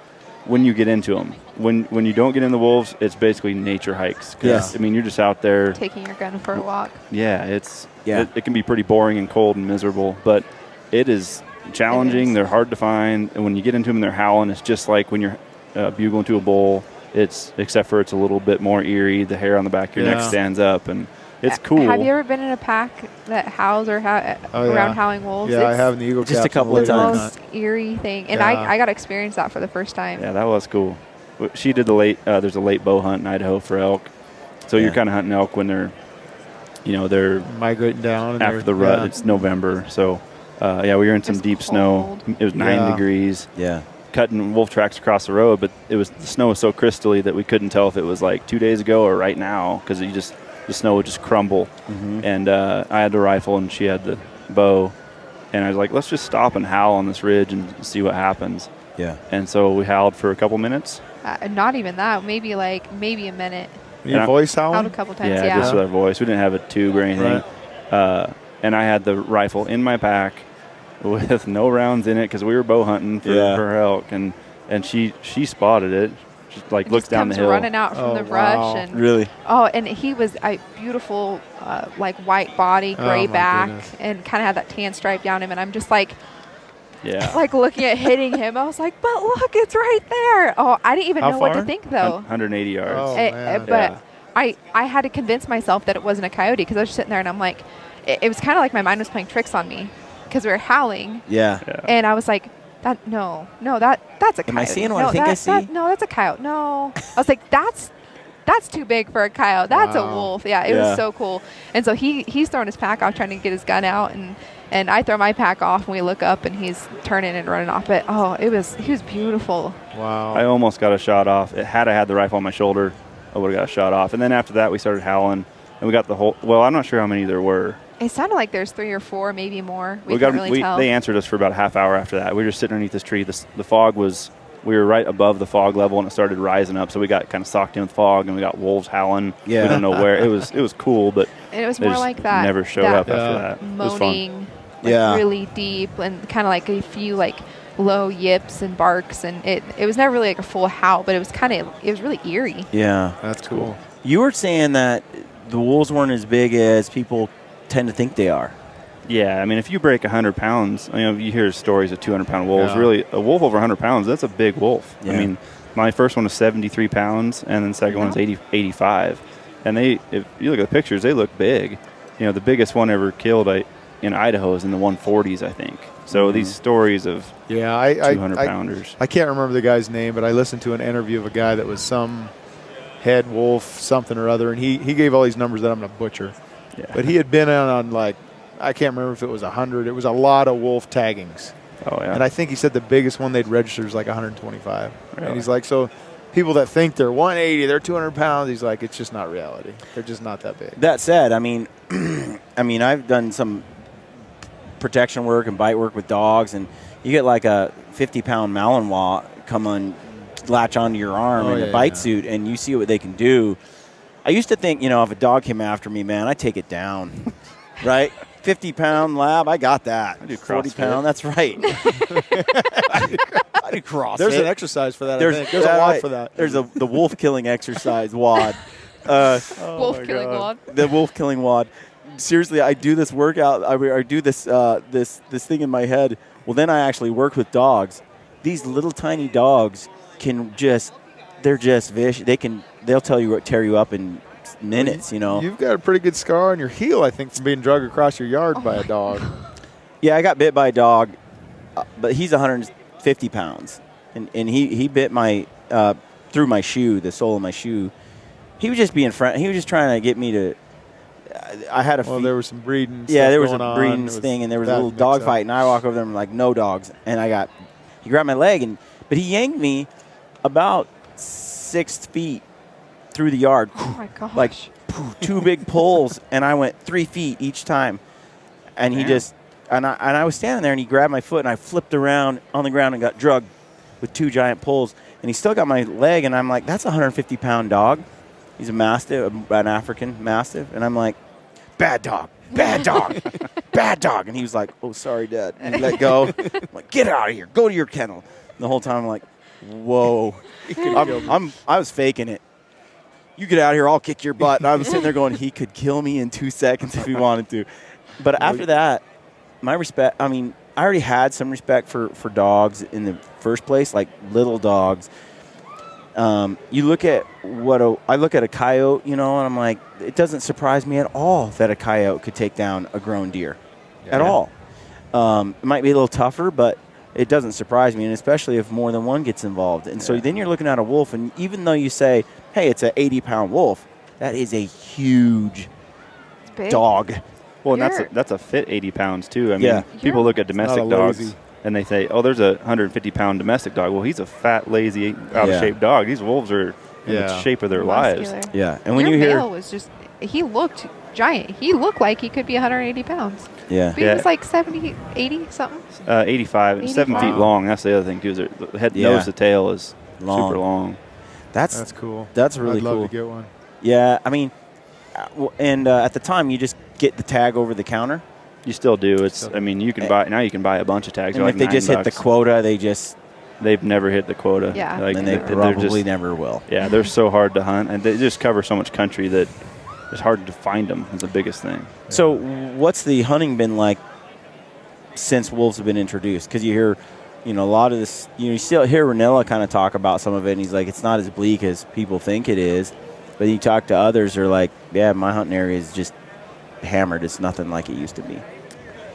when you get into them. When you don't get in the wolves, it's basically nature hikes. Yes. I mean, you're just out there taking your gun for a walk. Yeah, it can be pretty boring and cold and miserable, but it is challenging. They're hard to find, and when you get into them, they're howling. It's just like when you're bugling to a bull. Except for it's a little bit more eerie. The hair on the back of your neck stands up, and it's cool. Have you ever been in a pack that howls or around howling wolves? Yeah, I have in the Eagle just a couple of times. The most eerie thing, and I got to experience that for the first time. Yeah, that was cool. She did the late. There's a late bow hunt in Idaho for elk, so you're kind of hunting elk when they're migrating down after the rut. It's November, so. We were in some deep snow. It was 9 degrees. Yeah. Cutting wolf tracks across the road, but the snow was so crystally that we couldn't tell if it was like 2 days ago or right now, because the snow would just crumble. Mm-hmm. And I had the rifle and she had the bow, and I was like, let's just stop and howl on this ridge and see what happens. Yeah. And so we howled for a couple minutes. Not even that. Maybe a minute. Your voice howling? Howled a couple times. Yeah, just with our voice. We didn't have a tube or anything. Right. And I had the rifle in my pack with no rounds in it because we were bow hunting for elk, and she spotted it. She looked down the hill, running out from the brush, and really. Oh, and he was a beautiful, white body, gray back, and kind of had that tan stripe down him. And I'm just like looking at hitting him. I was like, but look, it's right there. Oh, I didn't even know what to think though. 180 yards. Oh, man. But I had to convince myself that it wasn't a coyote, because I was just sitting there and I'm like, it was kind of like my mind was playing tricks on me, because we were howling. Yeah. And I was like, that's a coyote. Am I seeing what I think I see? No, that's a coyote. No. I was like, that's too big for a coyote. That's a wolf. Yeah, it was so cool. And so he's throwing his pack off, trying to get his gun out, and I throw my pack off, and we look up, and he's turning and running off. But he was beautiful. Wow. I almost got a shot off. Had I had the rifle on my shoulder, I would have got a shot off. And then after that, we started howling, and we got the whole. Well, I'm not sure how many there were. It sounded like there's 3 or 4, maybe more. We couldn't really tell. They answered us for about a half hour after that. We were just sitting underneath this tree. The fog we were right above the fog level, and it started rising up. So we got kind of socked in with fog, and we got wolves howling. Yeah. We don't know where. It was cool, but And it was They more just like that. never showed that up after that. It was fun. Moaning, like Yeah. really deep, and kind of like a few like low yips and barks, and it was never really like a full howl, but it was really eerie. Yeah. That's cool. You were saying that the wolves weren't as big as people tend to think they are. Yeah, I mean, if you break 100 pounds, you hear stories of 200-pound wolves. Yeah. Really, a wolf over 100 pounds, that's a big wolf. Yeah. I mean, my first one was 73 pounds, and then the second one's 85. And if you look at the pictures, they look big. The biggest one ever killed in Idaho is in the 140s, I think. So these stories of 200-pounders. I can't remember the guy's name, but I listened to an interview of a guy that was some head wolf something or other, and he gave all these numbers that I'm going to butcher. Yeah. But he had been on like, I can't remember if it was 100. It was a lot of wolf taggings. Oh, yeah. And I think he said the biggest one they'd registered is like 125. Really? And he's like, so people that think they're 180, they're 200 pounds, he's like, it's just not reality. They're just not that big. That said, I mean, I've done some protection work and bite work with dogs, and you get like a 50-pound Malinois come on, latch onto your arm in a bite suit, and you see what they can do. I used to think, if a dog came after me, man, I'd take it down, right? 50-pound lab, I got that. I do 40-pound, that's right. I do CrossFit. There's an exercise for that, I think. There's a WOD for that. There's the wolf killing exercise WOD. Wolf killing wad. The wolf killing WOD. Seriously, I do this workout. I do this this thing in my head. Well, then I actually work with dogs. These little tiny dogs they're just vicious. They'll tear you up in minutes. You've got a pretty good scar on your heel, I think, from being dragged across your yard by a dog. Yeah, I got bit by a dog, but he's 150 pounds, and he bit my through my shoe, the sole of my shoe. He was just being friendly. He was just trying to get me to. I had a. Well, there was some breeding. Yeah, there was going a on. breeding thing, and there was a little dog fight, and I walk over there and I'm like, no dogs, and he grabbed my leg, but he yanked me about 6 feet through the yard. Oh my gosh! Like 2 big pulls, and I went 3 feet each time, and he just. And I was standing there, and he grabbed my foot, and I flipped around on the ground and got drugged with 2 giant pulls. And he still got my leg, and I'm like, that's a 150-pound dog. He's a mastiff, an African mastiff. And I'm like, bad dog, bad dog, bad dog. And he was like, oh, sorry, Dad. And he let go. I'm like, get out of here. Go to your kennel. And the whole time I'm like, whoa. I was faking it. You get out of here, I'll kick your butt. And I was sitting there going, he could kill me in 2 seconds if he wanted to. But after that, my respect, I already had some respect for dogs in the first place, like little dogs. You look at I look at a coyote, and I'm like, it doesn't surprise me at all that a coyote could take down a grown deer at all. It might be a little tougher, but it doesn't surprise me, and especially if more than one gets involved. And so then you're looking at a wolf, and even though you say, hey, it's an 80-pound wolf, that is a huge dog. Well, and that's a fit 80 pounds, too. I mean, people look at domestic dogs, and they say, oh, there's a 150-pound domestic dog. Well, he's a fat, lazy, out-of-shape dog. These wolves are in the shape of their lives. Yeah. And when your you hear... male was just, he looked giant. He looked like he could be 180 pounds. Yeah. But he was like 70, 80 something? 85. 7 feet long. That's the other thing, too. The head, nose to tail is super long. That's cool. That's really cool. I'd love to get one. Yeah, and at the time, you just get the tag over the counter. You still do. You can buy a bunch of tags. And like if they just hit the quota, they've never hit the quota. Yeah. And they probably never will. Yeah, they're so hard to hunt, and they just cover so much country that it's hard to find them. Is the biggest thing. So, what's the hunting been like since wolves have been introduced? Because you hear, a lot of this. You still hear Ranella kind of talk about some of it, and he's like, it's not as bleak as people think it is. But you talk to others, they're like, yeah, my hunting area is just hammered. It's nothing like it used to be.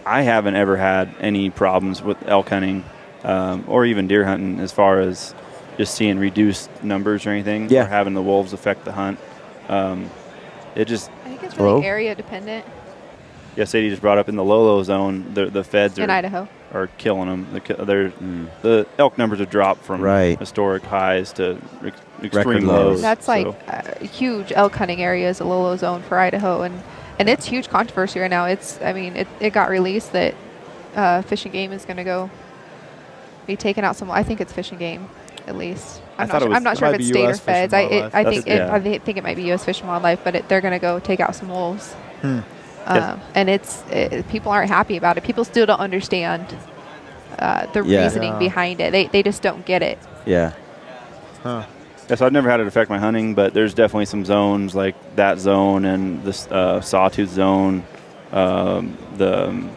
I haven't ever had any problems with elk hunting or even deer hunting as far as just seeing reduced numbers or anything or having the wolves affect the hunt. I think it's really area dependent. Yeah, Sadie just brought up in the Lolo zone, the feds in Idaho are killing them. The elk numbers have dropped from historic highs to extreme lows. That's huge elk hunting areas, a Lolo zone for Idaho, and it's huge controversy right now. It got released that Fish and Game is going to go be taking out some. I think it's Fish and Game, at least. I'm not sure if it's state or feds. I think it might be U.S. Fish and Wildlife, but they're going to go take out some wolves. And people aren't happy about it. People still don't understand the reasoning behind it. They just don't get it. Yeah. Huh. Yeah, so I've never had it affect my hunting, but there's definitely some zones like that zone and this Sawtooth zone, the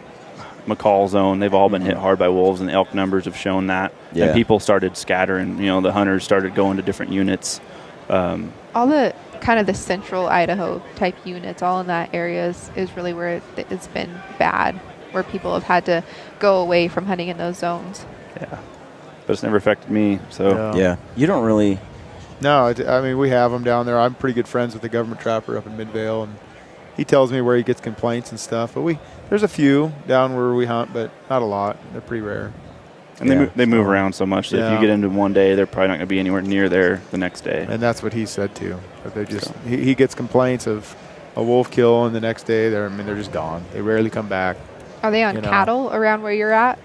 McCall zone. They've all been hit hard by wolves, and the elk numbers have shown that. Yeah. And people started scattering. The hunters started going to different units. All the kind of the central Idaho type units, all in that area is really where it's been bad, where people have had to go away from hunting in those zones. Yeah, but it's never affected me. So Yeah. You don't really. No, I mean, we have them down there. I'm pretty good friends with the government trapper up in Midvale, and he tells me where he gets complaints and stuff. But there's a few down where we hunt, but not a lot. They're pretty rare. And they move around so much that if you get into one day, they're probably not going to be anywhere near there the next day. And that's what he said too. But they just he gets complaints of a wolf kill, and the next day they're just gone. They rarely come back. Are they on cattle around where you're at?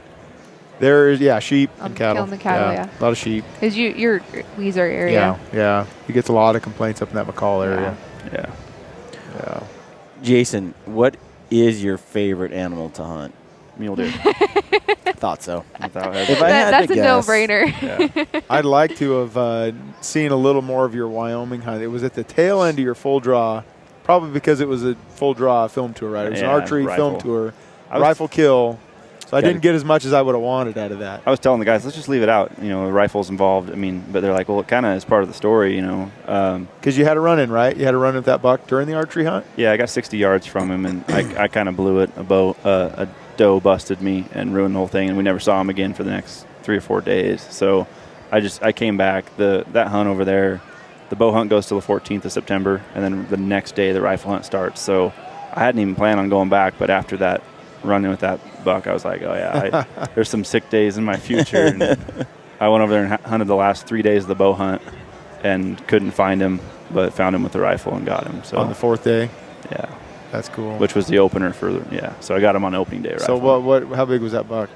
There's sheep and cattle. Killing the cattle, yeah. A lot of sheep. Is your Weezer area? Yeah. He gets a lot of complaints up in that McCall area. Yeah. Jason, what is your favorite animal to hunt? Mule deer. Thought so. That's a no-brainer. I'd like to have seen a little more of your Wyoming hunt. It was at the tail end of your full draw, probably because it was a full draw film tour, right? It was an archery film tour, rifle kill. So I didn't get as much as I would have wanted out of that. I was telling the guys, let's just leave it out. The rifle's involved. But they're like, well, it kind of is part of the story, Because you had a run-in, right? You had a run-in with that buck during the archery hunt? Yeah, I got 60 yards from him, and I kind of blew it. A doe busted me and ruined the whole thing, and we never saw him again for the next 3 or 4 days. So I came back. That hunt over there, the bow hunt goes till the 14th of September, and then the next day the rifle hunt starts. So I hadn't even planned on going back, but after that run-in with that buck, I was like, oh yeah, there's some sick days in my future. And I went over there and hunted the last 3 days of the bow hunt and couldn't find him, but found him with the rifle and got him. So on the 4th day? Yeah. That's cool. Which was the opener so I got him on opening day. So how big was that buck?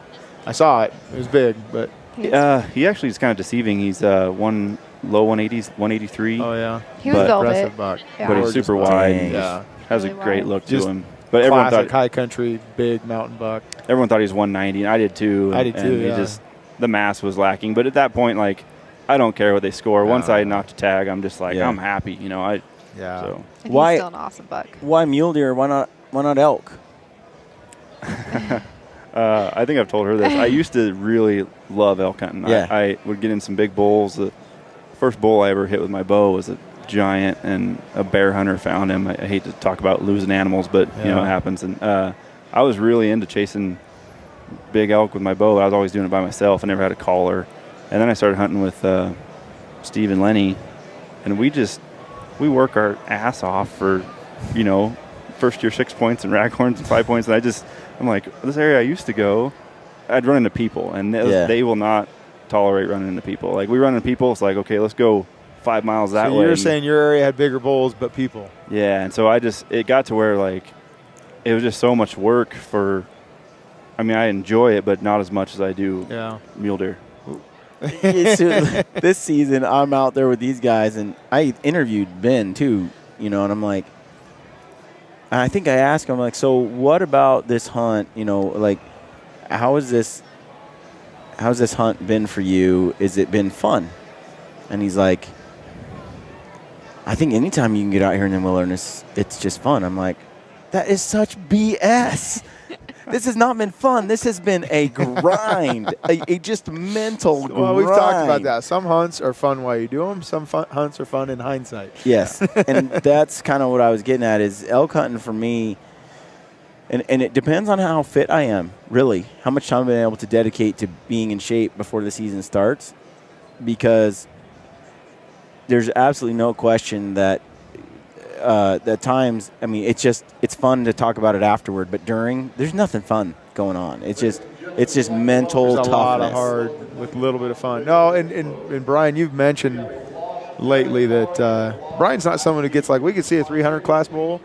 I saw it. It was big, but he actually is kind of deceiving. He's low 180s, 183. Oh yeah, he was impressive buck. Yeah. But he's super wide. Yeah, has really a great look to Just him. But everyone thought high country, big mountain buck. Everyone thought he was 190, and I did too. I did too. And the mass was lacking. But at that point, I don't care what they score. Once I knocked a tag, I'm just like, I'm happy. So. And he's Why- still an awesome buck. Why mule deer? Why not elk? I think I've told her this. I used to really love elk hunting. Yeah. I would get in some big bulls. The first bull I ever hit with my bow was a giant, and a bear hunter found him. I hate to talk about losing animals, but it happens. And I was really into chasing big elk with my bow. I was always doing it by myself. I never had a caller. And then I started hunting with Steve and Lenny, and we work our ass off for, first year 6 points and raghorns and 5 points. And I'm like, this area I used to go, I'd run into people, and they will not tolerate running into people. Like, we run into people, it's like, okay, let's go 5 miles that way. So you're saying your area had bigger bulls, but people. Yeah, and so it got to where, it was just so much work I enjoy it, but not as much as I do mule deer. This season, I'm out there with these guys, and I interviewed Ben too, and I'm like, I think I asked him, so what about this hunt? How's this hunt been for you? Has it been fun? And he's like, I think anytime you can get out here in the wilderness, it's just fun. I'm like, that is such BS. This has not been fun. This has been a grind, a just mental grind. Well, we've talked about that. Some hunts are fun while you do them. Some hunts are fun in hindsight. Yes, and that's kind of what I was getting at is elk hunting for me, and it depends on how fit I am, really, how much time I've been able to dedicate to being in shape before the season starts, because there's absolutely no question that at times, it's fun to talk about it afterward, but during, there's nothing fun going on. It's just mental There's toughness. a lot of hard with a little bit of fun. No, and Brian, you've mentioned lately that Brian's not someone who gets we could see a 300 class bull,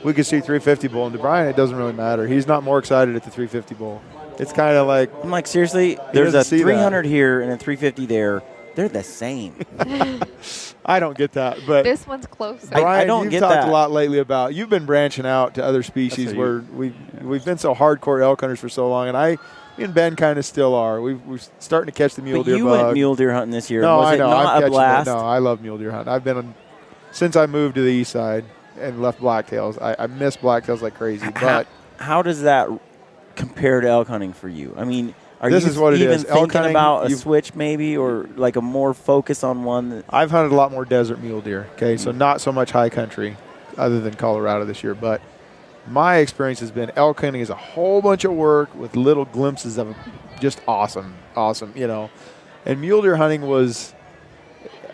we could see 350 bull, and to Brian it doesn't really matter. He's not more excited at the 350 bull. It's kind of like, I'm like, seriously, there's a 300 here and a 350 there. they're the same. I don't get that, but This one's closer. Brian, I don't you've get talked that. a lot lately about you've been branching out to other species That's where we've been so hardcore elk hunters for so long, and me and Ben kind of still are. We're starting to catch the mule But deer you bug. went mule deer hunting this year. No, Was I it know. not I'm a catching blast? No, I love mule deer hunting. I've been since I moved to the east side and left blacktails. I miss blacktails like crazy. But How does that compare to elk hunting for you? I mean, are This you is what it even is. Elk thinking hunting, about a you've- switch maybe, or like a more focus on one? That, I've hunted a lot more desert mule deer. Okay, so not so much high country, other than Colorado this year. But my experience has been elk hunting is a whole bunch of work with little glimpses of just awesome. And mule deer hunting was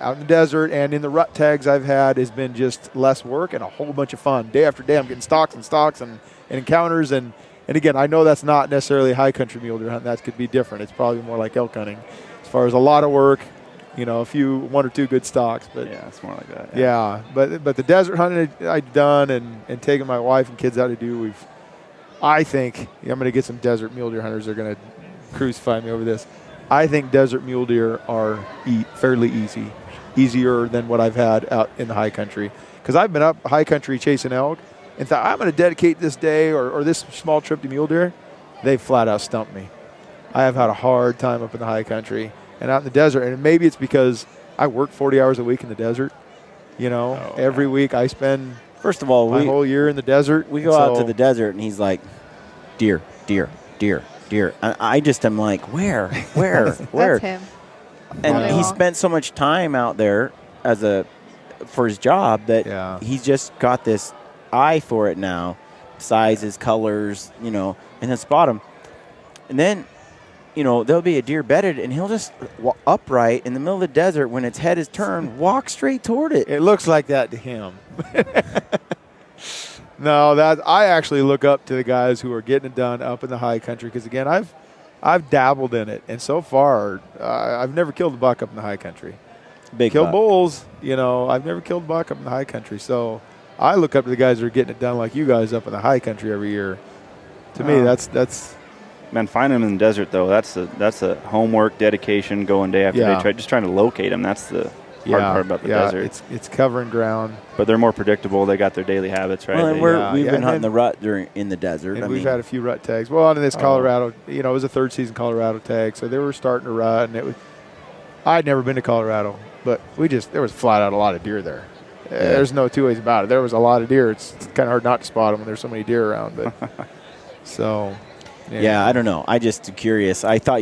out in the desert and in the rut tags I've had has been just less work and a whole bunch of fun. Day after day, I'm getting stalks and encounters and again, I know that's not necessarily high country mule deer hunting. That could be different. It's probably more like elk hunting, as far as a lot of work, one or two good stalks. But Yeah, it's more like that. yeah, but the desert hunting I've done and taken my wife and kids out to do, I think I'm going to get some desert mule deer hunters. They're going to crucify me over this. I think desert mule deer are fairly easier than what I've had out in the high country. Because I've been up high country chasing elk and thought I'm going to dedicate this day or this small trip to mule deer. They flat out stumped me. I have had a hard time up in the high country and out in the desert. And maybe it's because I work 40 hours a week in the desert. Every week I spend first of all, my whole year in the desert. we go out to the desert, and he's like, deer, deer, deer, deer. And I just am like, where? That's him. And All day he long. spent so much time out there for his job that he's just got this eye for it now, sizes, colors, and he'll spot them. And then, there'll be a deer bedded, and he'll just upright in the middle of the desert when its head is turned, walk straight toward it. It looks like that to him. No, I actually look up to the guys who are getting it done up in the high country because, again, I've dabbled in it, and so far I've never killed a buck up in the high country. Big Kill buck. bulls, I've never killed a buck up in the high country. So I look up to the guys that are getting it done like you guys up in the high country every year. To me, that's Man, finding them in the desert though, that's a homework, dedication, going day after day, just trying to locate them. That's the hard part about the desert. It's covering ground. But they're more predictable. They got their daily habits, right? Well, and They- we've been and hunting then- the rut in the desert. And I we've mean, had a few rut tags. Well, on this Colorado, it was a third season Colorado tag, so they were starting to rut, and I'd never been to Colorado, but there was flat out a lot of deer there. There's no two ways about it. There was a lot of deer. It's kind of hard not to spot them when there's so many deer around. But so, yeah, I don't know. I just curious. I thought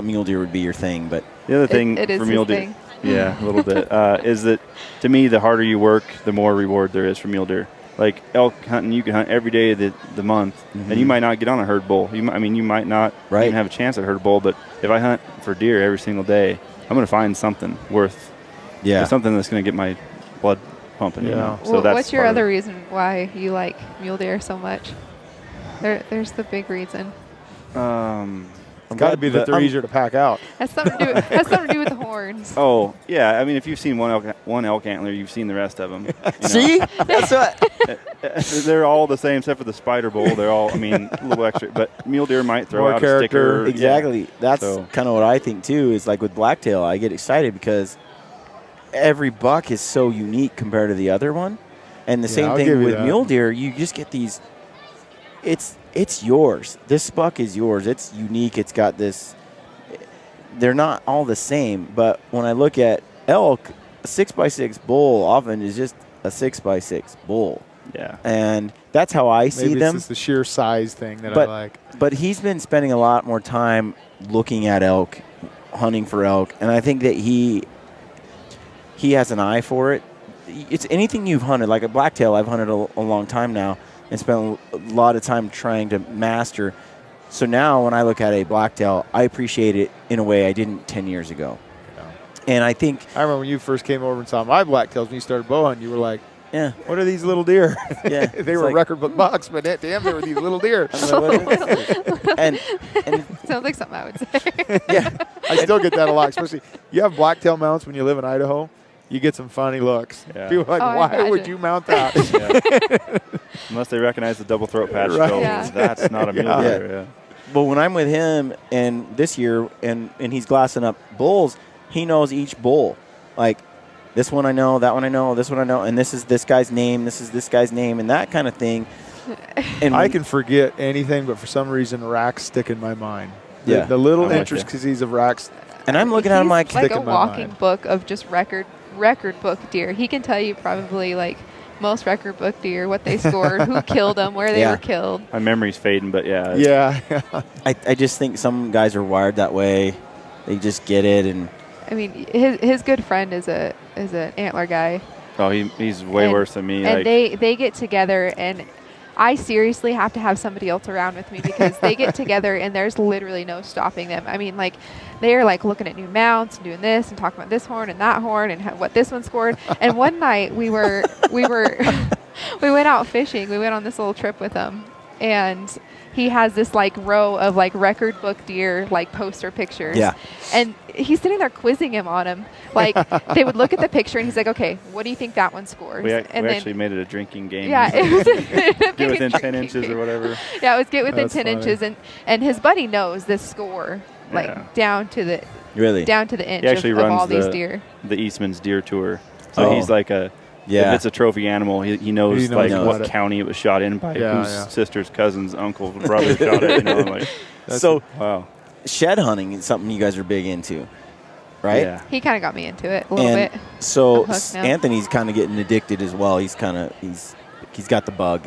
mule deer would be your thing, but The other thing It is for his mule deer, thing. yeah, a little bit, is that to me the harder you work, the more reward there is for mule deer. Like elk hunting, you can hunt every day of the month, and you might not get on a herd bull. You might not even have a chance at a herd bull. But if I hunt for deer every single day, I'm going to find something worth, something that's going to get my blood pumping. So that's What's your part of other it. reason why you like mule deer so much? There's the big reason. it's got to be that they're easier to pack out. Has something to do with the horns. Oh yeah, I mean if you've seen one elk antler, you've seen the rest of them. see, that's what. They're all the same except for the spider bull. They're all, a little extra. But mule deer might throw More out character. a sticker. Exactly. Yeah. That's So- kind of what I think too. Is like with blacktail, I get excited because every buck is so unique compared to the other one, and the same I'll give thing you with that. mule deer. You just get these. It's yours. This buck is yours. It's unique. It's got this. They're not all the same, but when I look at elk, a 6x6 bull often is just a 6x6 bull. Yeah. And that's how I see Maybe them. it's just the sheer size thing that But- I like. But he's been spending a lot more time looking at elk, hunting for elk, and I think that he has an eye for it. It's anything you've hunted, like a blacktail I've hunted a long time now and spent a lot of time trying to master. So now when I look at a blacktail, I appreciate it in a way I didn't 10 years ago. And I think I remember when you first came over and saw my blacktails when you started bow hunting, you were like, yeah. what are these little deer? Yeah, they it's were like- record book bucks, but damn, they were these little deer. and Sounds like something I would say. yeah, I still get that a lot, especially you have blacktail mounts when you live in Idaho. You get some funny looks. Yeah. People are like, Oh, I why would imagine. you mount that? Yeah. Unless they recognize the double throat patch Right. skull, Yeah. that's not a mule deer. Yeah. But when I'm with him and this year and he's glassing up bulls, he knows each bull. Like, this one I know, that one I know, this one I know, and this is this guy's name, this is this guy's name, and that kind of thing. And I can forget anything, but for some reason, racks stick in my mind. Yeah. The little I'm with intricacies of racks. and I'm looking at him like like stick a in my walking mind. book of just record book deer. He can tell you probably like most record book deer, what they scored, who killed them, where they Yeah. were killed. My memory's fading, but yeah. Yeah. I just think some guys are wired that way. They just get it, and I mean, his good friend is an antler guy, Oh, he's way And- worse than me. and Like, they get together, and I seriously have to have somebody else around with me because they get together and there's literally no stopping them. I mean, like, they're like looking at new mounts and doing this and talking about this horn and that horn and what this one scored. And one night we went out fishing. We went on this little trip with him, and he has this like row of like record book deer like poster pictures. Yeah. And he's sitting there quizzing him on them. Like, they would look at the picture and he's like, "Okay, what do you think that one scores?" we and then, actually made it a drinking game. yeah, He's it was like, get within 10 inches or whatever. Yeah, it was get within That's 10 funny. inches, and his buddy knows this score, like Yeah. down to the really, inch He actually of runs all these the- deer. The Eastman's Deer Tour. So Oh. he's like a, yeah. if it's a trophy animal, he knows, He knows like about what it. county it was shot in by, Yeah, whose yeah. sister's cousin's uncle, brother shot it. You know, like, So wow. shed hunting is something you guys are big into, right? Yeah. He kind of got me into it a little And bit. so I'm hooked now. Anthony's kind of getting addicted as well. He's got the bug.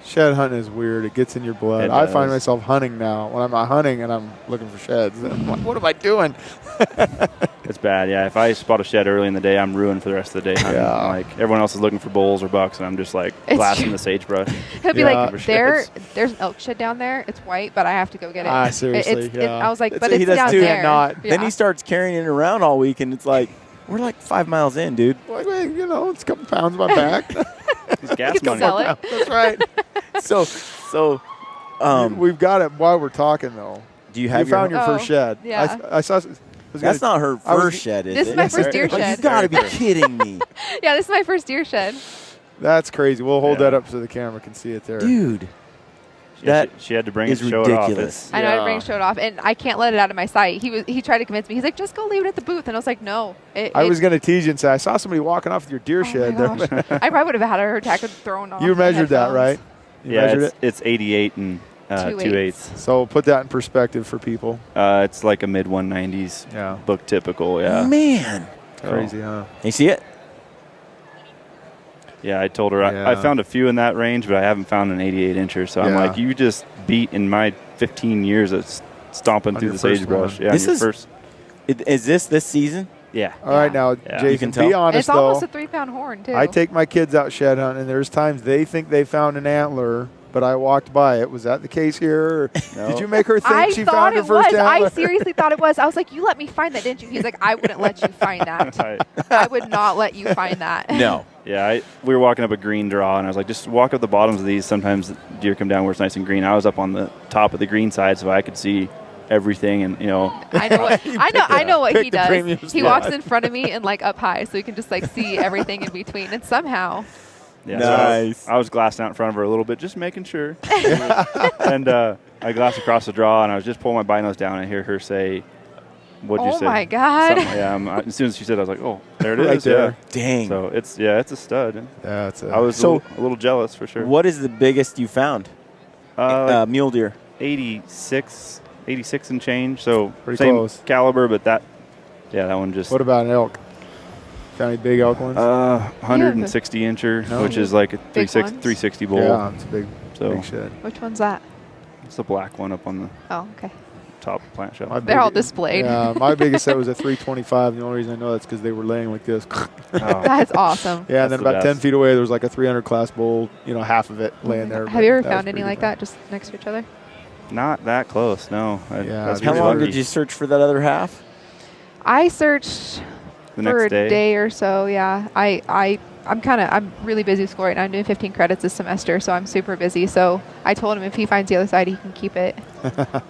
Shed hunting is weird. It gets in your blood. It I find does. myself hunting now. When I'm out hunting and I'm looking for sheds, I'm like, what am I doing? It's bad, yeah. If I spot a shed early in the day, I'm ruined for the rest of the day. Yeah. Like, everyone else is looking for bulls or bucks, and I'm just like It's blasting true. the sagebrush. He'll be Yeah. like, there's an elk shed down there. It's white, but I have to go get it. Ah, seriously, yeah. I was like, That's but what he it's does down too. there. Not. Then he starts carrying it around all week, and it's like, we're like 5 miles in, dude. Like, well, you know, it's a couple pounds on my back. These gas You can money. sell it. That's right. So, We've got it while we're talking, though. do you have You found your Oh, first shed. yeah. I saw. That's not her I was- first shed, is This it? is my first deer Oh, you shed. got to be kidding me, Yeah, this is my first deer shed. That's crazy. We'll hold Yeah. that up so the camera can see it there. dude. She had to bring it is to show it off. ridiculous. I know I Yeah. bring showed off, and I can't let it out of my sight. He tried to convince me. He's like, just go leave it at the booth, and I was like, no. I was going to tease you and say I saw somebody walking off with your deer Oh shed my there. gosh. I probably would have had a heart attack and thrown off. You my measured that, headphones. right? You Yeah, measured it. it's 88 and 2/8. So put that in perspective for people. It's like a mid 190s Yeah. book typical. Yeah. Man. So, Crazy, huh? You see it? Yeah, I told her I Yeah. found a few in that range, but I haven't found an 88 incher. So I'm Yeah. like, you just beat in my 15 years of stomping On through your the first sagebrush. one. Yeah, This on your is- first. Is this season? Yeah. All right, now, Yeah. You Jason, can be tell. honest, It's almost though. a 3-pound horn too. I take my kids out shed hunting, and there's times they think they found an antler, but I walked by it. Was that the case here? Or No. did you make her think I she thought found her it first was. antler? I seriously thought it was. I was like, you let me find that, didn't you? He's like, I wouldn't let you find that. Right. I would not let you find that. No. Yeah, we were walking up a green draw, and I was like, just walk up the bottoms of these. Sometimes the deer come down where it's nice and green. I was up on the top of the green side, so I could see everything, and I know what he picked the premium does. He spot. walks in front of me and like up high, so he can just like see everything in between. And somehow, yeah, Nice. So I was glassing out in front of her a little bit, just making sure. And I glassed across the draw, and I was just pulling my binos down, and I hear her say, "What'd you oh say?" my god! Something, yeah, as soon as she said, it, I was like, "Oh, there it is." Right there. Dang. Yeah. So it's a stud. Yeah, it's I was So- a little jealous for sure. What is the biggest you found? Like Mule deer. 86 and change. So Pretty same close. caliber, but that one just What about an elk? Found any big elk ones? 160 incher, No. which is like a Big 360 bull. yeah, it's a big, So big shed. Which one's that? it's the black one up on the Oh, okay. top plant shelf. My They're all big- displayed. Yeah, my biggest set was a 325. The only reason I know that's because they were laying like this. Oh, That's awesome. Yeah, and then That's the about 10 best. feet away, there was like a 300 class bull, half of it laying there. Have you ever but that was found any pretty like different. that just next to each other? not that close, no. Yeah, That's How pretty long lucky. did you search for that other half? I searched The for next a day? day or so. Yeah, I'm really busy with school right now. I'm doing 15 credits this semester, so I'm super busy. So I told him if he finds the other side, he can keep it.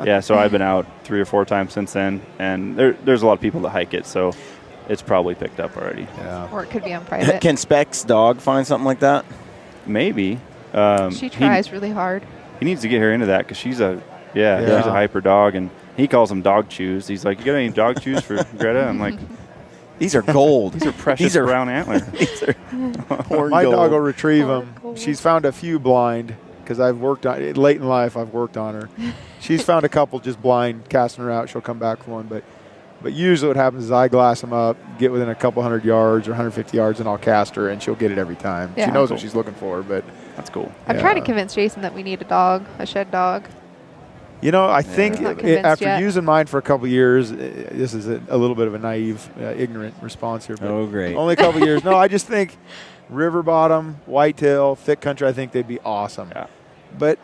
Yeah, so I've been out 3 or 4 times since then, and there's a lot of people that hike it, so it's probably picked up already. Yeah. Or it could be on private. Can Speck's dog find something like that? Maybe. She tries really hard. He needs to get her into that because she's a Yeah. hyper dog, and he calls them dog chews. He's like, "You got any dog chews for Greta?" I'm like, These are gold. These are precious brown antlers. These are horn My gold. dog will retrieve them. Gold. She's found a few blind because I've worked on it. Late in life, I've worked on her. She's found a couple just blind, casting her out. She'll come back for one. But usually what happens is I glass them up, get within a couple 100 yards or 150 yards, and I'll cast her, and she'll get it every time. Yeah. She knows what she's looking for, but That's cool. I'm trying to convince Jason that we need a shed dog. you know, I think I'm not convinced after yet. using mine for a couple years, this is a little bit of a naive, ignorant response here. But Oh, great. only a couple years. No, I just think river bottom, whitetail, thick country, I think they'd be awesome. Yeah. But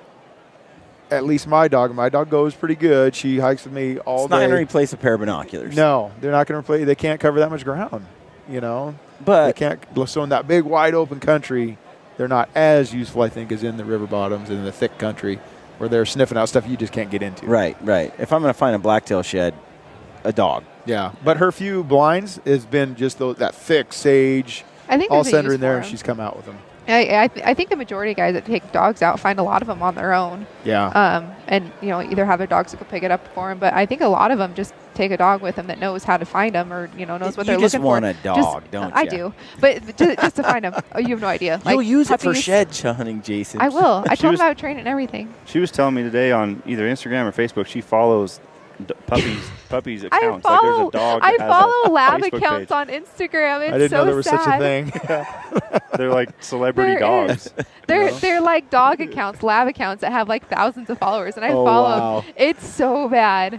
at least my dog goes pretty good. She hikes with me all It's not day. going to replace a pair of binoculars. No, they're not going to replace. They can't cover that much ground. You know, they But can't. So in that big, wide open country, they're not as useful, I think, as in the river bottoms and in the thick country, where they're sniffing out stuff you just can't get into. right. If I'm going to find a blacktail shed, a dog. Yeah, but her few blinds has been just that thick sage. I think I'll there's a send her use in there, for and 'em. she's come out with them. I think the majority of guys that take dogs out find a lot of them on their own. Yeah. And either have their dogs that go pick it up for them, but I think a lot of them just take a dog with them that knows how to find them, or knows what they're You just looking want for. a dog, don't I you? do, but just to find them. Oh, you have no idea. You'll Like, use it for puppies- shed hunting, Jason. I will. I She told was- him I would train it and everything. She was telling me today on either Instagram or Facebook, she follows puppies accounts. Like there's a dog I that has follow a lab Facebook accounts page. on Instagram. It's I didn't so know there was sad. such a thing. They're like celebrity There dogs. They're like dog accounts, lab accounts that have like thousands of followers, and I Oh, follow wow. them. It's so bad.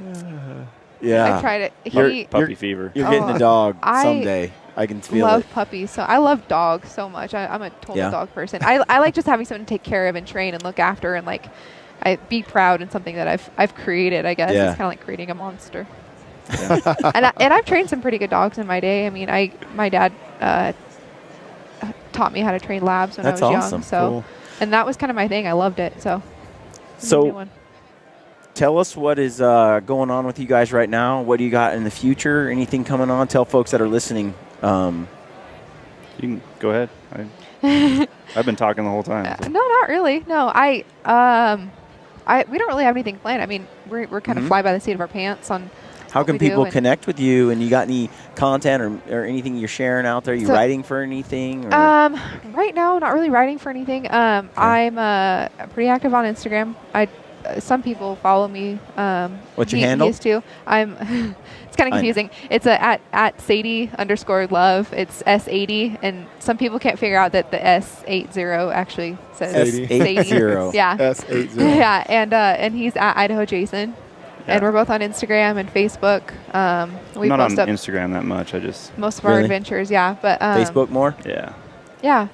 Yeah. I tried it. Puppy fever. You're getting a Oh, dog I someday. I can feel love it. puppies, so I love dogs so much. I'm a total Yeah. dog person. I like just having someone to take care of and train and look after, and like I be proud in something that I've created. I guess Yeah. it's kind of like creating a monster. and I've trained some pretty good dogs in my day. I mean, my dad taught me how to train labs when That's I was awesome. young. So, Cool. and that was kind of my thing. I loved it. So, So- new one. Tell us what is going on with you guys right now. What do you got in the future? Anything coming on? Tell folks that are listening. You can go ahead. I've been talking the whole time. so. No, not really. No, we don't really have anything planned. I mean, we're kind of fly by the seat of our pants on. How what can we do, people and- connect with you? And you got any content or anything you're sharing out there? You So- writing for anything? Or? Right now, not really writing for anything. I'm pretty active on Instagram. Some people follow me. What's your handle? He is too. I'm. It's kind of confusing. It's at Sadie_love. It's S80, and some people can't figure out that the S80 actually says Sadie. S80. Yeah. S80. Yeah, and he's at Idaho Jason, and we're both on Instagram and Facebook. We I'm not on post up Instagram that much. I just most of our Really? adventures. Yeah, but Facebook more? yeah. Yeah.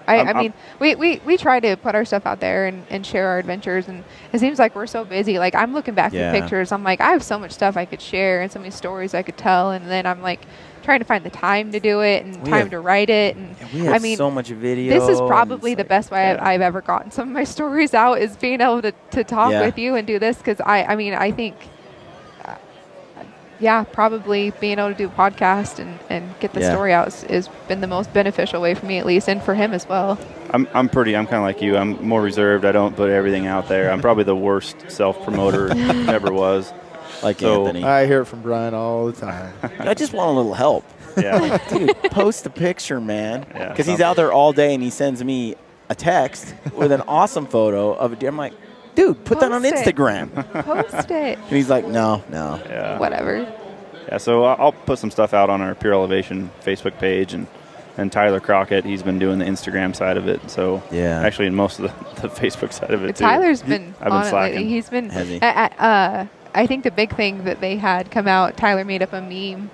I mean, we try to put our stuff out there and share our adventures, and it seems like we're so busy. Like, I'm looking back Yeah. at pictures. I'm like, I have so much stuff I could share and so many stories I could tell, and then I'm like trying to find the time to do it and We time have- to write it. And We have I mean, so much video. this is and probably it's the like- best way yeah. I've ever gotten some of my stories out, is being able to talk Yeah. with you and do this, because I mean, I think probably being able to do a podcast and get the Yeah. story out is been the most beneficial way for me, at least, and for him as well. I'm kind of like you. I'm more reserved. I don't put everything out there. I'm probably the worst self-promoter ever was. Like So- Anthony. I hear it from Brian all the time. I just want a little help. Yeah. Dude, post a picture, man. Yeah, Because he's out there all day and he sends me a text with an awesome photo of a deer. I'm like, dude, put that on Post it. Instagram. Post it. And he's like, no. Yeah. Whatever. Yeah, so I'll put some stuff out on our Pure Elevation Facebook page, and Tyler Crockett, he's been doing the Instagram side of it. So Yeah. actually, in most of the Facebook side of it too. Tyler's been I've been on it lately. slacking. He's been. Has he? I think the big thing that they had come out, Tyler made up a meme.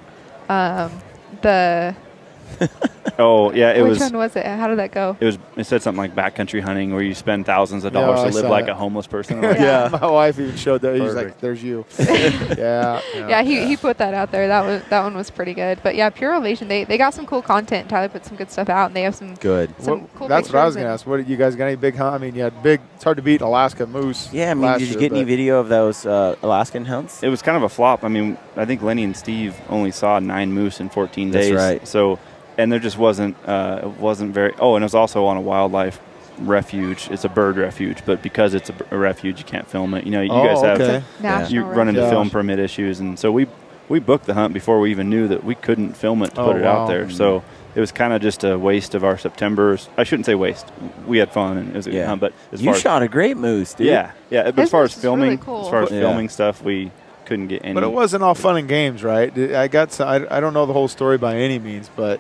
Oh yeah, it Which was. one was it? How did that go? It said something like backcountry hunting, where you spend thousands of dollars I to live saw like it. a homeless person. I'm like, Yeah. My wife even showed that. He's like, Perfect. "There's you." Yeah. Yeah, he put that out there. That one was pretty good. But yeah, Pure Elevation, they got some cool content. Tyler put some good stuff out, and they have some Good. some cool That's what I was pictures going to and- ask. What you guys got any big hunt? I mean, you had big. It's hard to beat Alaska moose. Yeah, I mean, last did you year, get any but- video of those Alaskan hunts? It was kind of a flop. I mean, I think Lenny and Steve only saw 9 moose in 14 That's days. right. So, and there just wasn't very. Oh, and it was also on a wildlife refuge. It's a bird refuge, but because it's a refuge, you can't film it. You know, you guys have okay. National you run into refuge. film permit issues, and so we we booked the hunt before we even knew that we couldn't film it to put it out there. So it was kind of just a waste of our September. I shouldn't say waste. We had fun and it was a good hunt. But you shot a great moose, dude. Yeah. But as far as filming, really cool. filming stuff, we couldn't get any. But it wasn't all fun and games, right? I don't know the whole story by any means, but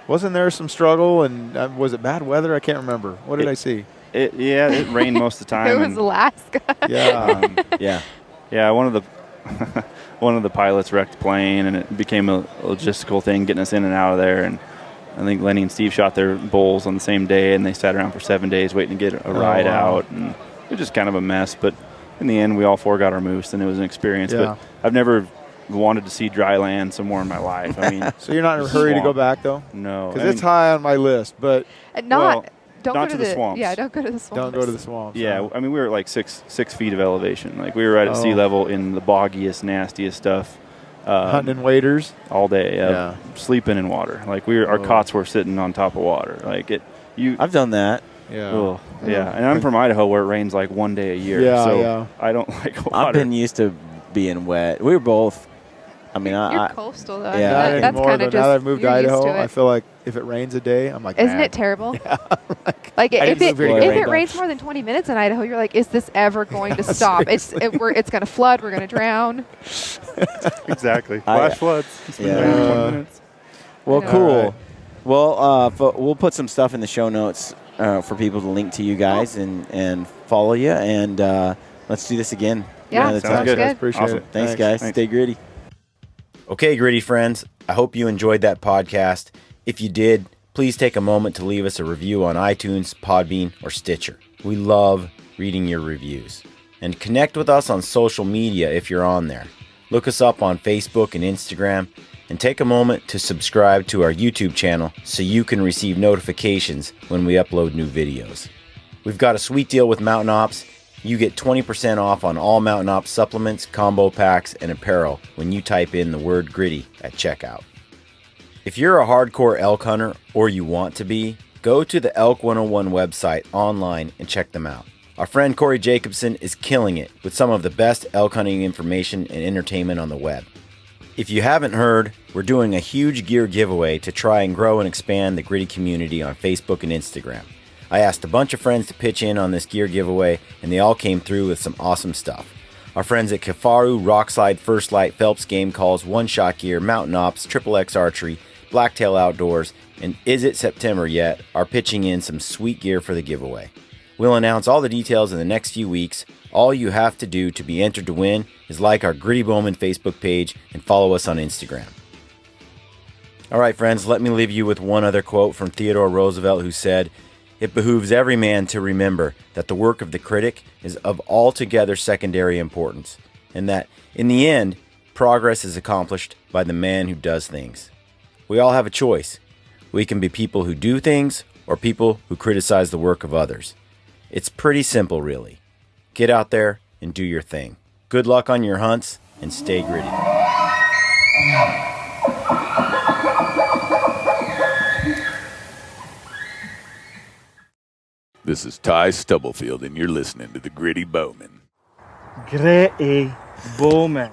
wasn't there some struggle? And was it bad weather? I can't remember. What did I see? It rained most of the time. It was Alaska. Yeah. One of the pilots wrecked the plane, and it became a logistical thing getting us in and out of there. And I think Lenny and Steve shot their bulls on the same day, and they sat around for 7 days waiting to get a ride out. And it was just kind of a mess. But in the end, we all four got our moose, and it was an experience. But I've never wanted to see dry land somewhere in my life. I mean, so you're not in a hurry to go back, though? No. Because it's high on my list, but Don't not go to the swamps. Yeah, don't go to the swamps. Don't go to the swamps. Yeah, I mean, we were at like six feet of elevation. Like, we were right at sea level in the boggiest, nastiest stuff. Hunting in waders all day. Sleeping in water. Like, our cots were sitting on top of water. Like I've done that. Yeah. And I'm from Idaho, where it rains like 1 day a year. I don't like water. I've been used to being wet. We were both. I mean, you're coastal though. Yeah, that's kind of just. Now that I've moved to Idaho, I feel like if it rains a day, I'm like, isn't it terrible? Yeah. Like if it rains more than 20 minutes in Idaho, you're like, is this ever going to stop? It's going to flood. We're going to drown. Exactly. Flash floods. It's been raining 20 minutes. Well, cool. Right. Well, we'll put some stuff in the show notes for people to link to you guys and follow you. And let's do this again. Yeah, sounds good. Appreciate it. Thanks, guys. Stay gritty. Okay, Gritty friends, I hope you enjoyed that podcast. If you did, please take a moment to leave us a review on iTunes, Podbean, or Stitcher. We love reading your reviews. And connect with us on social media if you're on there. Look us up on Facebook and Instagram, and take a moment to subscribe to our YouTube channel so you can receive notifications when we upload new videos. We've got a sweet deal with Mountain Ops. You get 20% off on all Mountain Ops supplements, combo packs, and apparel when you type in the word gritty at checkout. If you're a hardcore elk hunter, or you want to be, go to the Elk 101 website online and check them out. Our friend Corey Jacobson is killing it with some of the best elk hunting information and entertainment on the web. If you haven't heard, we're doing a huge gear giveaway to try and grow and expand the Gritty community on Facebook and Instagram. I asked a bunch of friends to pitch in on this gear giveaway, and they all came through with some awesome stuff. Our friends at Kafaru, Rockslide, First Light, Phelps Game Calls, One Shot Gear, Mountain Ops, Triple X Archery, Blacktail Outdoors, and Is It September Yet are pitching in some sweet gear for the giveaway. We'll announce all the details in the next few weeks. All you have to do to be entered to win is like our Gritty Bowmen Facebook page and follow us on Instagram. All right, friends, let me leave you with one other quote from Theodore Roosevelt, who said, "It behooves every man to remember that the work of the critic is of altogether secondary importance, and that, in the end, progress is accomplished by the man who does things." We all have a choice. We can be people who do things or people who criticize the work of others. It's pretty simple, really. Get out there and do your thing. Good luck on your hunts, and stay gritty. This is Ty Stubblefield, and you're listening to the Gritty Bowmen. Gritty Bowmen.